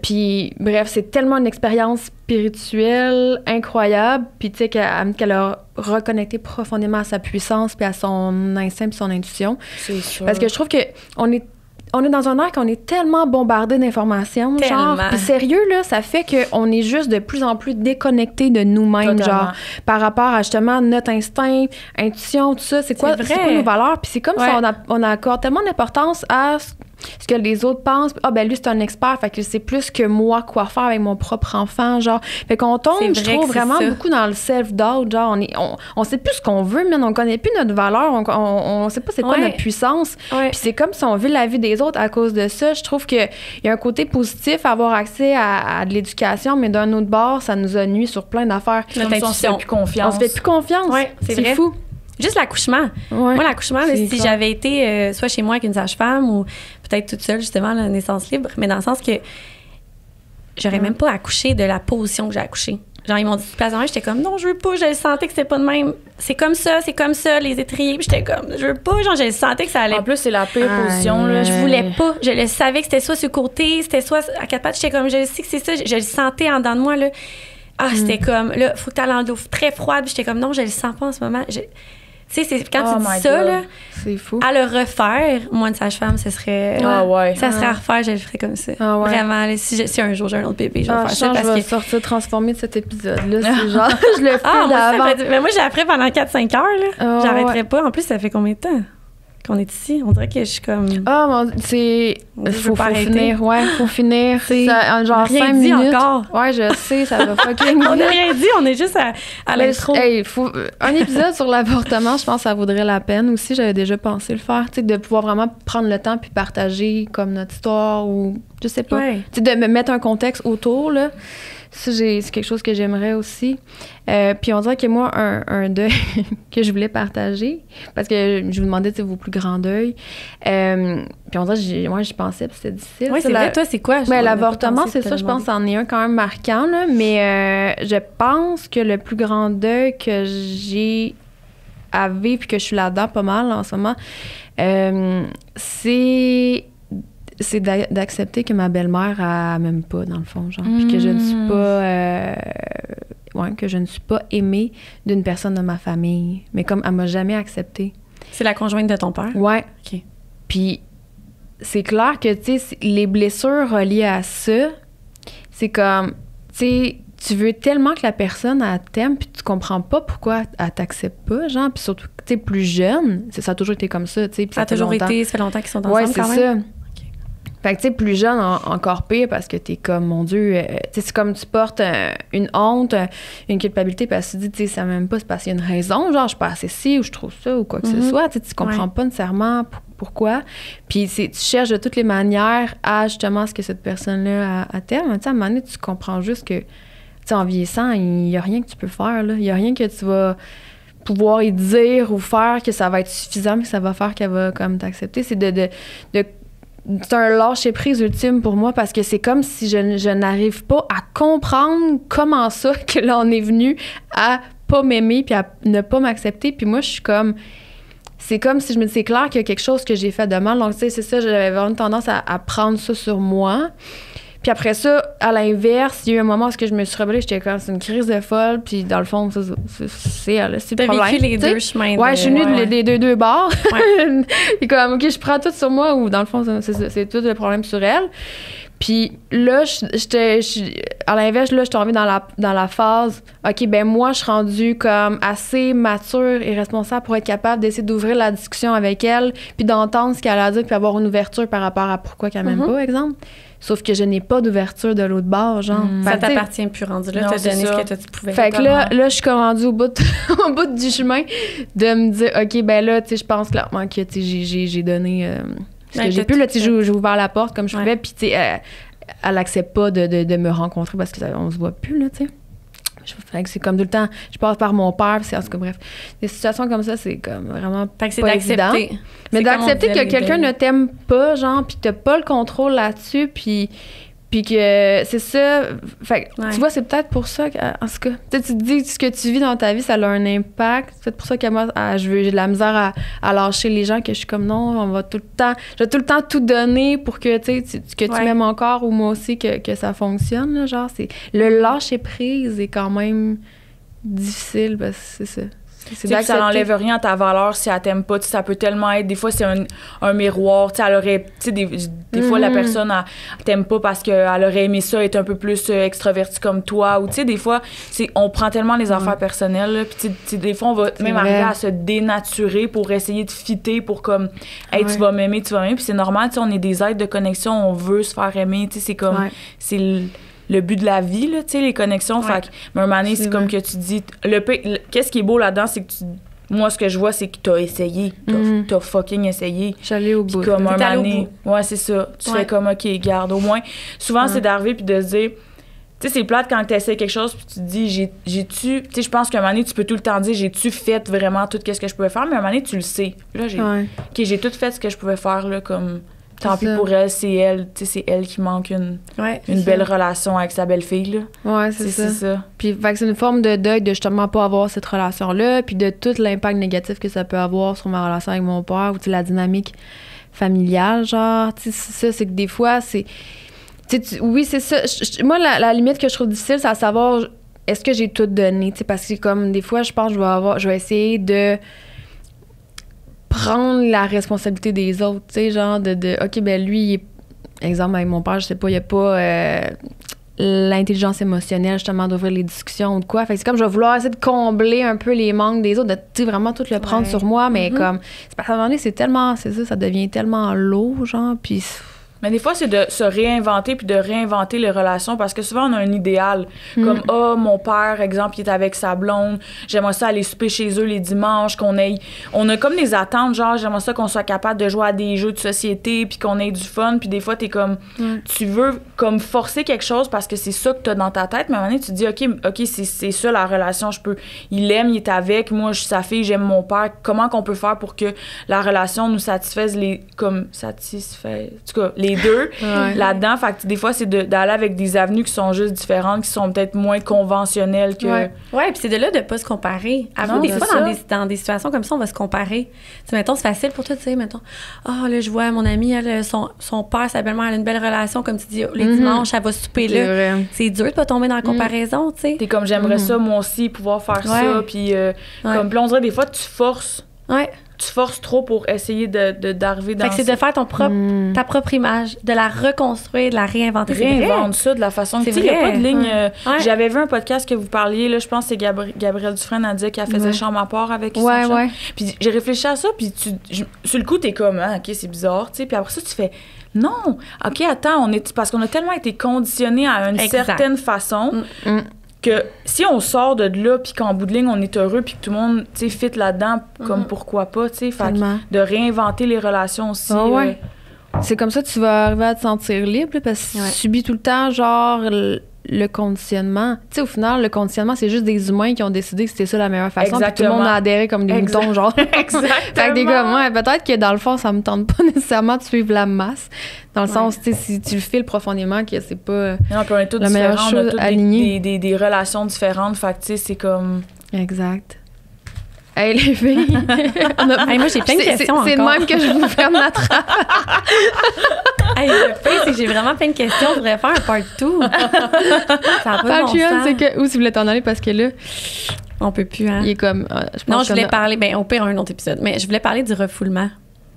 puis, bref, c'est tellement une expérience spirituelle incroyable, puis tu sais, qu'elle a reconnecté profondément à sa puissance, puis à son instinct, puis son intuition. C'est sûr. Parce que je trouve que on est dans un air qu'on est tellement bombardé d'informations, genre, puis sérieux, là, ça fait qu'on est juste de plus en plus déconnecté de nous-mêmes, genre, par rapport à, justement, notre instinct, intuition, tout ça, c'est quoi nos valeurs, puis c'est comme si on accorde tellement d'importance à ce que les autres pensent. Lui, c'est un expert, fait que c'est plus que moi quoi faire avec mon propre enfant, genre. Fait qu'on tombe, je trouve, vraiment beaucoup dans le self-doubt, genre, on sait plus ce qu'on veut, mais on connaît plus notre valeur, on sait pas c'est quoi notre puissance. Puis c'est comme si on vit la vie des autres à cause de ça. Je trouve qu'il y a un côté positif à avoir accès à de l'éducation, mais d'un autre bord, ça nous a nuit sur plein d'affaires. Comme si on se fait plus confiance. On se fait plus confiance. C'est fou. Juste l'accouchement. Moi, l'accouchement, si j'avais été soit chez moi avec une sage-femme ou peut-être toute seule, justement, la naissance libre, mais dans le sens que j'aurais même pas accouché de la position que j'ai accouché. Genre, ils m'ont dit placement, j'étais comme, non, je veux pas, je le sentais que c'était pas de même. C'est comme ça, les étriers. Puis j'étais comme, je veux pas, genre, je le sentais que ça allait. En plus, c'est la pire position, là. Je voulais pas. Je le savais que c'était soit sur le côté, c'était soit à quatre pattes. J'étais comme, je sais que c'est ça, je le sentais en dedans de moi, là. C'était comme, là, faut que t'ailles dans l'eau très froide. Puis j'étais comme, non, je le sens pas en ce moment. Tu sais, c'est quand tu dis ça, là, c'est fou. À le refaire, moi, une sage-femme, ce serait... Ça serait à refaire, je le ferais comme ça. Vraiment, là, si un jour j'ai un autre bébé, je vais faire ça. Parce que je vais sortir transformée de cet épisode-là. C'est genre, je le fais d'avant. Mais moi, j'ai appris pendant 4-5 heures, là. J'arrêterais pas. En plus, ça fait combien de temps qu'on est ici? On dirait que je suis comme... Faut finir. Ouais, faut finir. Ça, genre 5 minutes. Encore. Ouais, je sais, ça va fucking On n'a rien dit, on est juste à l'intro. Un épisode sur l'avortement, je pense que ça vaudrait la peine aussi. J'avais déjà pensé le faire, tu sais, de pouvoir vraiment prendre le temps puis partager comme notre histoire ou je sais pas. Tu sais, de me mettre un contexte autour, là. Ça, c'est quelque chose que j'aimerais aussi. Puis on dirait que moi, un deuil que je voulais partager, parce que je vous demandais, tu sais, vos plus grands deuils. Puis on dirait que j'y pensais, puis c'était difficile. Oui, c'est vrai, toi, c'est quoi? L'avortement, c'est ça, je pense, c'en est un quand même marquant, là. Mais je pense que le plus grand deuil que j'ai à vivre, puis que je suis là-dedans pas mal en ce moment, c'est d'accepter que ma belle-mère elle m'aime pas, dans le fond, genre. Puis que je ne suis pas... que je ne suis pas aimée d'une personne de ma famille. Mais comme elle m'a jamais acceptée. C'est la conjointe de ton père? Ouais. OK. Puis c'est clair que, tu sais, les blessures reliées à ça, c'est comme... Tu sais, tu veux tellement que la personne, elle t'aime, puis tu comprends pas pourquoi elle t'accepte pas, genre. Puis surtout, tu sais, plus jeune, ça a toujours été comme ça, tu sais. Ça a toujours été... Ça fait longtemps qu'ils sont ensemble, quand même? Ouais, c'est ça. Fait que, tu sais, plus jeune, encore pire, parce que t'es comme, mon Dieu, tu sais, c'est comme tu portes une honte, une culpabilité, parce que tu dis, tu sais, ça m'aime pas, c'est parce qu'il y a une raison, genre, je suis pas assez ci, ou je trouve ça, ou quoi que ce soit, tu comprends pas nécessairement pourquoi. Puis tu cherches de toutes les manières à, justement, ce que cette personne-là a t'aime. Tu sais, à un moment donné, tu comprends juste que, tu sais, en vieillissant, il y a rien que tu peux faire, là. Il y a rien que tu vas pouvoir y dire ou faire que ça va être suffisant, mais que ça va faire qu'elle va comme t'accepter. C'est c'est un lâcher-prise ultime pour moi parce que c'est comme si je n'arrive pas à comprendre comment ça que là, on est venu à pas m'aimer puis à ne pas m'accepter. Puis moi, je suis comme... C'est comme si je me dis, c'est clair qu'il y a quelque chose que j'ai fait de mal. Donc, tu sais, c'est ça, j'avais vraiment tendance à prendre ça sur moi. Puis après ça, à l'inverse, il y a eu un moment où je me suis rebellée, j'étais comme, c'est une crise de folle, puis dans le fond, c'est le problème. T'as vécu les deux chemins. Ouais, je suis venue des deux bords. Ouais. Puis comme, OK, je prends tout sur moi, ou dans le fond, c'est tout le problème sur elle. Puis là, à l'inverse, là, je suis tombée dans la phase, OK, ben moi, je suis rendue comme assez mature et responsable pour être capable d'essayer d'ouvrir la discussion avec elle, puis d'entendre ce qu'elle a dit, puis avoir une ouverture par rapport à pourquoi qu'elle m'aime pas, exemple. Sauf que je n'ai pas d'ouverture de l'autre bord, genre. Ça t'appartient plus, rendu là. T'as donné ce que tu pouvais. Fait que là, je suis comme rendue au bout du chemin de me dire, OK, ben là, tu sais, je pense clairement que, tu sais, j'ai donné ce que j'ai pu. Là, tu sais, j'ai ouvert la porte comme je pouvais, puis, tu sais, elle accepte pas de me rencontrer parce qu'on se voit plus, là, tu sais. Fait que c'est comme tout le temps, je passe par mon père, c'est en tout cas, bref. Des situations comme ça, c'est comme vraiment fait que c'est pas d'accepter. Évident. Mais d'accepter que quelqu'un ne t'aime pas, genre, puis t'as pas le contrôle là-dessus, puis que c'est ça. Fait que, tu vois, c'est peut-être pour ça en tout cas, tu te dis ce que tu vis dans ta vie, ça a un impact. C'est peut-être pour ça que moi, j'ai de la misère à lâcher les gens, que je suis comme non, je vais tout le temps tout donner pour que, tu m'aimes encore, ou moi aussi, que ça fonctionne, là, genre, le lâcher prise est quand même difficile, parce que c'est ça. Ça n'enlève rien à ta valeur si elle t'aime pas. Ça peut tellement être... Des fois, c'est un miroir. Elle aurait... Des fois, la personne, elle t'aime pas parce qu'elle aurait aimé ça, être un peu plus extravertie comme toi. Ou, des fois, on prend tellement les affaires personnelles. Puis, des fois, on va même arriver à se dénaturer pour essayer de fitter pour comme... Hey, tu vas m'aimer, tu vas m'aimer. Puis c'est normal, on est des êtres de connexion. On veut se faire aimer. C'est comme... C'est le but de la vie, là, tu sais, les connexions. Fait que, mais un moment donné, c'est comme que tu dis... Qu'est-ce qui est beau là-dedans, c'est que moi, ce que je vois, c'est que t'as essayé. T'as fucking essayé. J'allais au bout. Comme un moment donné... Ouais, c'est ça. Tu fais comme, OK, garde, au moins... Souvent, c'est d'arriver puis de se dire... Tu sais, c'est plate quand tu essaies quelque chose puis tu te dis, j'ai-tu... Tu sais, je pense qu'à un moment donné, tu peux tout le temps dire, j'ai-tu fait vraiment tout ce que je pouvais faire? Mais à un moment donné, tu le sais. Là, j'ai tout fait ce que je pouvais faire, là, comme... Tant pis pour elle, c'est elle, tu sais, c'est elle qui manque une belle relation avec sa belle-fille, là. Ouais, c'est ça. Puis, fait que c'est une forme de deuil de justement pas avoir cette relation-là, puis de tout l'impact négatif que ça peut avoir sur ma relation avec mon père, ou tu sais, la dynamique familiale, genre, tu sais, ça, c'est que des fois, c'est... oui, c'est ça. Moi, la limite que je trouve difficile, c'est à savoir, est-ce que j'ai tout donné, tu sais, parce que comme des fois, je pense que je vais essayer de prendre la responsabilité des autres, tu sais, genre OK, ben lui, exemple, avec mon père, je sais pas, il y a pas l'intelligence émotionnelle, justement, d'ouvrir les discussions ou de quoi. Fait que c'est comme, je vais vouloir essayer de combler un peu les manques des autres, de, tu sais, vraiment tout le prendre sur moi, mais comme, c'est parce qu'à un moment donné, c'est tellement, c'est ça devient tellement lourd, genre, puis... Mais des fois, c'est de se réinventer puis de réinventer les relations parce que souvent, on a un idéal. Comme, mon père, exemple, il est avec sa blonde. J'aimerais ça aller souper chez eux les dimanches, on a comme des attentes, genre, j'aimerais ça qu'on soit capable de jouer à des jeux de société puis qu'on ait du fun. Puis des fois, t'es comme, tu veux comme forcer quelque chose parce que c'est ça que t'as dans ta tête. Mais à un moment donné, tu te dis, OK, c'est ça la relation. Il aime, il est avec. Moi, je suis sa fille, j'aime mon père. Comment qu'on peut faire pour que la relation nous satisfaise en tout cas, les deux là-dedans. Fait que des fois, c'est d'aller avec des avenues qui sont juste différentes, qui sont peut-être moins conventionnelles que... Ouais, puis c'est de là de pas se comparer. Avant, des fois, dans des situations comme ça, on va se comparer. Tu sais, mettons, c'est facile pour toi de dire, mettons, là, je vois mon amie, elle, son père, sa belle-mère, elle a une belle relation, comme tu dis, les dimanches, elle va souper là. C'est dur de pas tomber dans la comparaison, tu sais. T'es comme, j'aimerais ça, moi aussi, pouvoir faire ça, puis comme, on dirait, des fois, tu forces. Tu forces trop pour essayer d'arriver dans... Fait que c'est de faire ta propre image, de la reconstruire, de la réinventer. Réinvente ça de la façon que... Tu sais, il n'y a pas de ligne... J'avais vu un podcast que vous parliez, là, je pense que c'est Gabrielle Dufresne, elle disait qu'elle faisait chambre à part avec son chum. Puis j'ai réfléchi à ça, puis sur le coup, t'es comme, OK, c'est bizarre, tu sais. Puis après ça, tu fais, non, OK, attends, parce qu'on a tellement été conditionnés à une certaine façon... que si on sort de là puis qu'en bout de ligne on est heureux puis que tout le monde tu sais fit là-dedans comme pourquoi pas tu sais de réinventer les relations aussi c'est comme ça que tu vas arriver à te sentir libre parce que tu subis tout le temps genre le conditionnement. Tu sais, au final, le conditionnement, c'est juste des humains qui ont décidé que c'était ça la meilleure façon. Puis tout le monde a adhéré comme des moutons, genre. Exactement. Fait que des gars, moi, peut-être que dans le fond, ça me tente pas nécessairement de suivre la masse. Dans le sens, tu sais, si tu le files profondément, que c'est pas non, puis on est tous la meilleure différents, chose on a tous alignée. des relations différentes. Fait que, tu sais, c'est comme... Exact. Hey, les filles! Moi, j'ai plein de questions encore. C'est de même que je vous ferme la trappe. Le pire, c'est que j'ai vraiment plein de questions. Je voudrais faire un part 2. Ça n'a pas de bon sens. C'est que... Ou si vous voulez t'en aller, parce que là... On peut plus, hein? Il est comme... je voulais parler... au pire, un autre épisode. Mais je voulais parler du refoulement.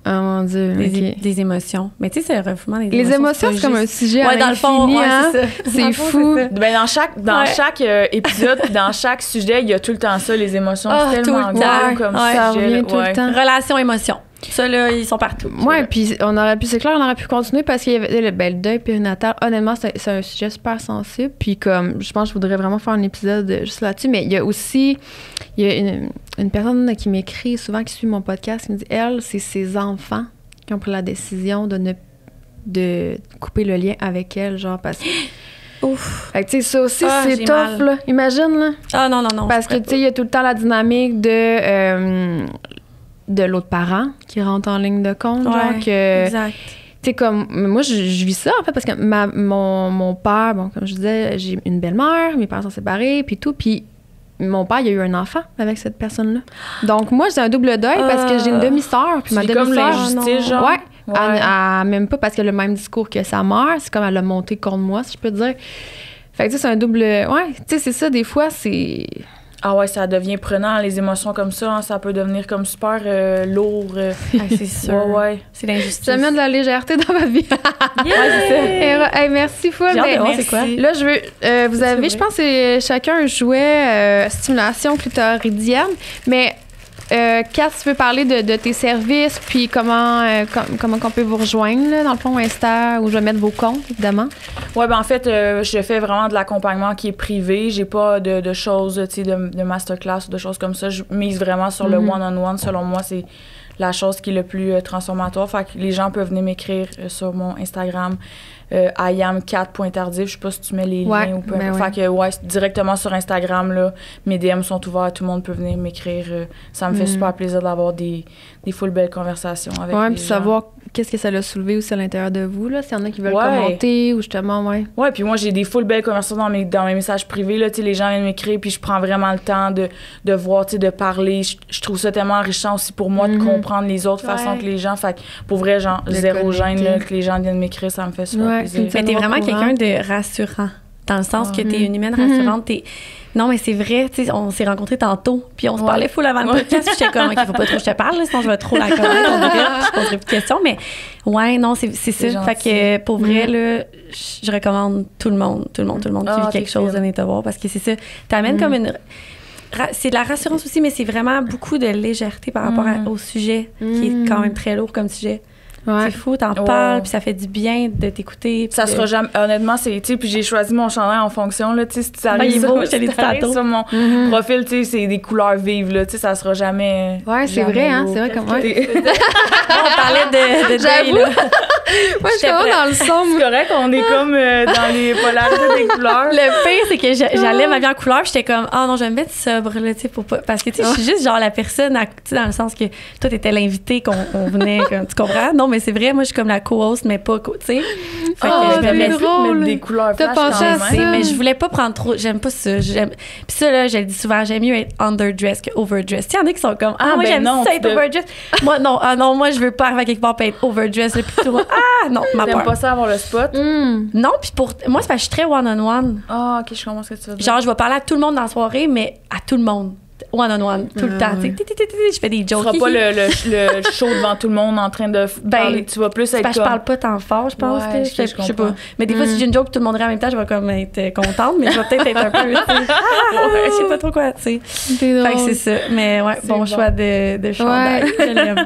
Oh mon Dieu, des émotions. Mais tu sais, c'est le refoulement des émotions. Les émotions, c'est comme un sujet à dans le fond, hein? C'est fou. Ben, dans chaque épisode, puis dans chaque sujet, il y a tout le temps ça, les émotions. C'est tellement gros comme ça revient tout le temps. Relation, émotion. Ça, là, ils sont partout. Ouais, puis on aurait pu continuer parce qu'il y avait le deuil périnatal. Honnêtement, c'est un sujet super sensible. Puis comme, je pense que je voudrais vraiment faire un épisode juste là-dessus. Mais il y a aussi, une personne qui m'écrit souvent, qui suit mon podcast, qui me dit, elle, c'est ses enfants qui ont pris la décision de couper le lien avec elle, genre, parce que... Ouf. Fait que, tu sais, ça aussi, c'est tough, là. Imagine, là. Ah, non. Parce que, tu sais, il y a tout le temps la dynamique de l'autre parent qui rentre en ligne de compte, genre que... Exact. Tu sais, comme... Moi, je vis ça, en fait, parce que mon père, bon, comme je disais, j'ai une belle-mère, mes parents sont séparés, puis tout, puis mon père, il a eu un enfant avec cette personne-là. Donc, moi, j'ai un double deuil parce que j'ai une demi-sœur, puis ma demi-sœur... comme l'injustice, genre? Ouais. Elle, même pas parce qu'elle a le même discours que sa mère, c'est comme elle a monté contre moi, si je peux dire. Fait que, tu sais, c'est un double... Ouais, tu sais, c'est ça, des fois, c'est... Ah ouais, ça devient prenant, les émotions comme ça, hein, ça peut devenir comme super lourd. C'est sûr. Ouais. C'est l'injustice. Ça met de la légèreté dans ma vie. Hey, merci, Fou. C'est quoi? Là, je veux... vous avez, je pense, c'est chacun un jouet stimulation clitoridienne, mais... Kat, tu veux parler de tes services, puis comment qu'on peut vous rejoindre, là, dans le fond, Insta, où je vais mettre vos comptes, évidemment? Ouais, ben en fait, je fais vraiment de l'accompagnement qui est privé. J'ai pas de choses, tu sais, de masterclass ou de choses comme ça. Je mise vraiment sur le one-on-one. Selon moi, c'est la chose qui est le plus transformatoire. Fait que les gens peuvent venir m'écrire sur mon Instagram, iam4.tardif. Je sais pas si tu mets les liens ou pas. Fait que, directement sur Instagram, là, mes DM sont ouverts. Tout le monde peut venir m'écrire. Ça me fait super plaisir d'avoir des full belles conversations avec les gens. Puis savoir qu'est-ce que ça l'a soulevé aussi à l'intérieur de vous, là. S'il y en a qui veulent commenter ou justement, Ouais, puis moi, j'ai des full belles conversations dans mes messages privés, là. Tu sais, les gens viennent m'écrire, puis je prends vraiment le temps de voir, tu sais, de parler. Je trouve ça tellement enrichissant aussi pour moi de comprendre les autres façons que les gens. Fait que pour vrai, genre, zéro gêne, là, que les gens viennent m'écrire, ça me fait super plaisir. Mais t'es vraiment quelqu'un de rassurant. Dans le sens que t'es une humaine rassurante. Non, mais c'est vrai, tu sais, on s'est rencontrés tantôt, puis on se parlait full avant le podcast, puis j'étais comme, OK, faut pas trop que je te parle, là, sinon je vais trop la connaître, on dirait, je poserai plus de questions, mais ouais, non, c'est ça. Gentil. Fait que pour vrai, là, je recommande tout le monde qui vit quelque chose de venir te voir, parce que c'est ça, t'amènes comme une... C'est de la rassurance aussi, mais c'est vraiment beaucoup de légèreté par rapport au sujet, qui est quand même très lourd comme sujet. Ouais. C'est fou, t'en parles, puis ça fait du bien de t'écouter. Ça sera jamais... Honnêtement, c'est... Tu sais, puis j'ai choisi mon chandail en fonction, là, tu sais, si tu arrives sur mon profil, tu sais, c'est des couleurs vives, là, tu sais, ça sera jamais... Ouais, c'est vrai, hein, c'est vrai comme... On parlait de deuil, là. Moi, je suis vraiment dans le sombre. C'est correct, on est comme dans les polarités des couleurs. Le pire, c'est que j'allais ma vie en couleur, j'étais comme, ah non, je vais me mettre sobre, là, tu sais, pour pas... Parce que, tu sais, je suis juste genre la personne, tu sais, dans le sens que toi, t'étais l'invité qu'on venait, comme, tu comprends? Non, mais c'est vrai, moi, je suis comme la co-host, mais pas, tu sais. Fait que je me mettre des couleurs flash quand même. Mais je voulais pas prendre trop... J'aime pas ça. Puis ça, là, je le dis souvent, j'aime mieux être underdressed que overdressed. Il y en a qui sont comme, moi, j'aime ça être overdressed. Moi, non, moi, je veux pas arriver à quelque part et être overdressed, là, plutôt. Non, ma peur. T'aimes pas ça avoir le spot? Non, puis moi, c'est parce que je suis très one-on-one. Ah, OK, je comprends ce que tu veux dire. Genre, je vais parler à tout le monde dans la soirée, mais à tout le monde. One-on-one, tout le temps. Je fais des jokes. Tu seras pas le show devant tout le monde en train de parler. Tu vas plus être comme... Je parle pas tant fort, je pense. Je sais pas. Mais des fois, si j'ai une joke tout le monde rit en même temps, je vais comme être contente, mais je vais peut-être être un peu... Je sais pas trop quoi, tu sais. Fait que c'est ça. Mais ouais, bon choix de chandail.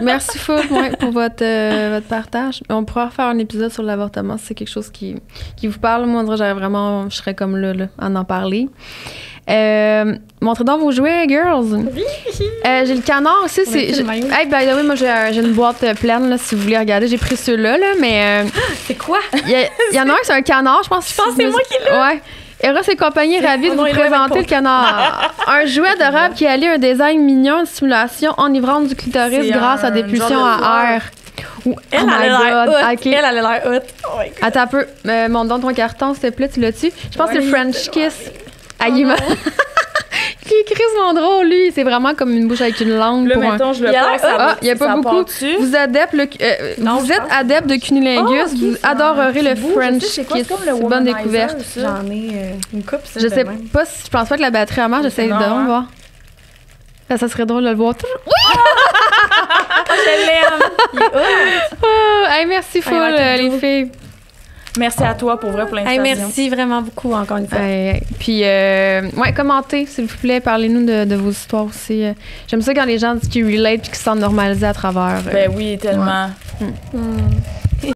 Merci Fou pour votre partage. On pourra refaire un épisode sur l'avortement si c'est quelque chose qui vous parle. Moi, on dirait je serais comme là, à en parler. Montrez donc vos jouets, girls. J'ai le canard aussi. Hey, by the way, moi, j'ai une boîte pleine, là, si vous voulez regarder. J'ai pris ceux-là, là, mais... c'est quoi? Il y en a un, c'est un canard, je pense. Je pense que c'est moi qui l'ai. Ouais. Eros et compagnie, ravis de vous présenter le canard. Un jouet adorable qui allie un design mignon de stimulation enivrante du clitoris grâce à des pulsions à air. Elle a l'air hot. Okay. Elle a l'air hot. Oh attends un peu. Montre donc ton carton, s'il te plaît. Tu l'as-tu? Je pense que c'est le French Kiss. Qui est crissement drôle, lui. C'est vraiment comme une bouche avec une langue. Là, mettons, je le passe. Il n'y a pas beaucoup. Vous êtes adepte de cunilingus. Vous adorerez le French Kiss. C'est une bonne découverte. J'en ai une coupe. Je sais pas si je pense pas que la batterie en marche. J'essaie de voir. Là, ça serait drôle de le voir. Je l'aime. Hey, merci full, les filles. Merci à toi pour vrai pour l'invitation. Merci vraiment beaucoup encore une fois. Puis, commentez s'il vous plaît. Parlez-nous de vos histoires aussi. J'aime ça quand les gens disent qu'ils relate et qu'ils se sentent normalisés à travers. Ben oui, tellement. Ouais.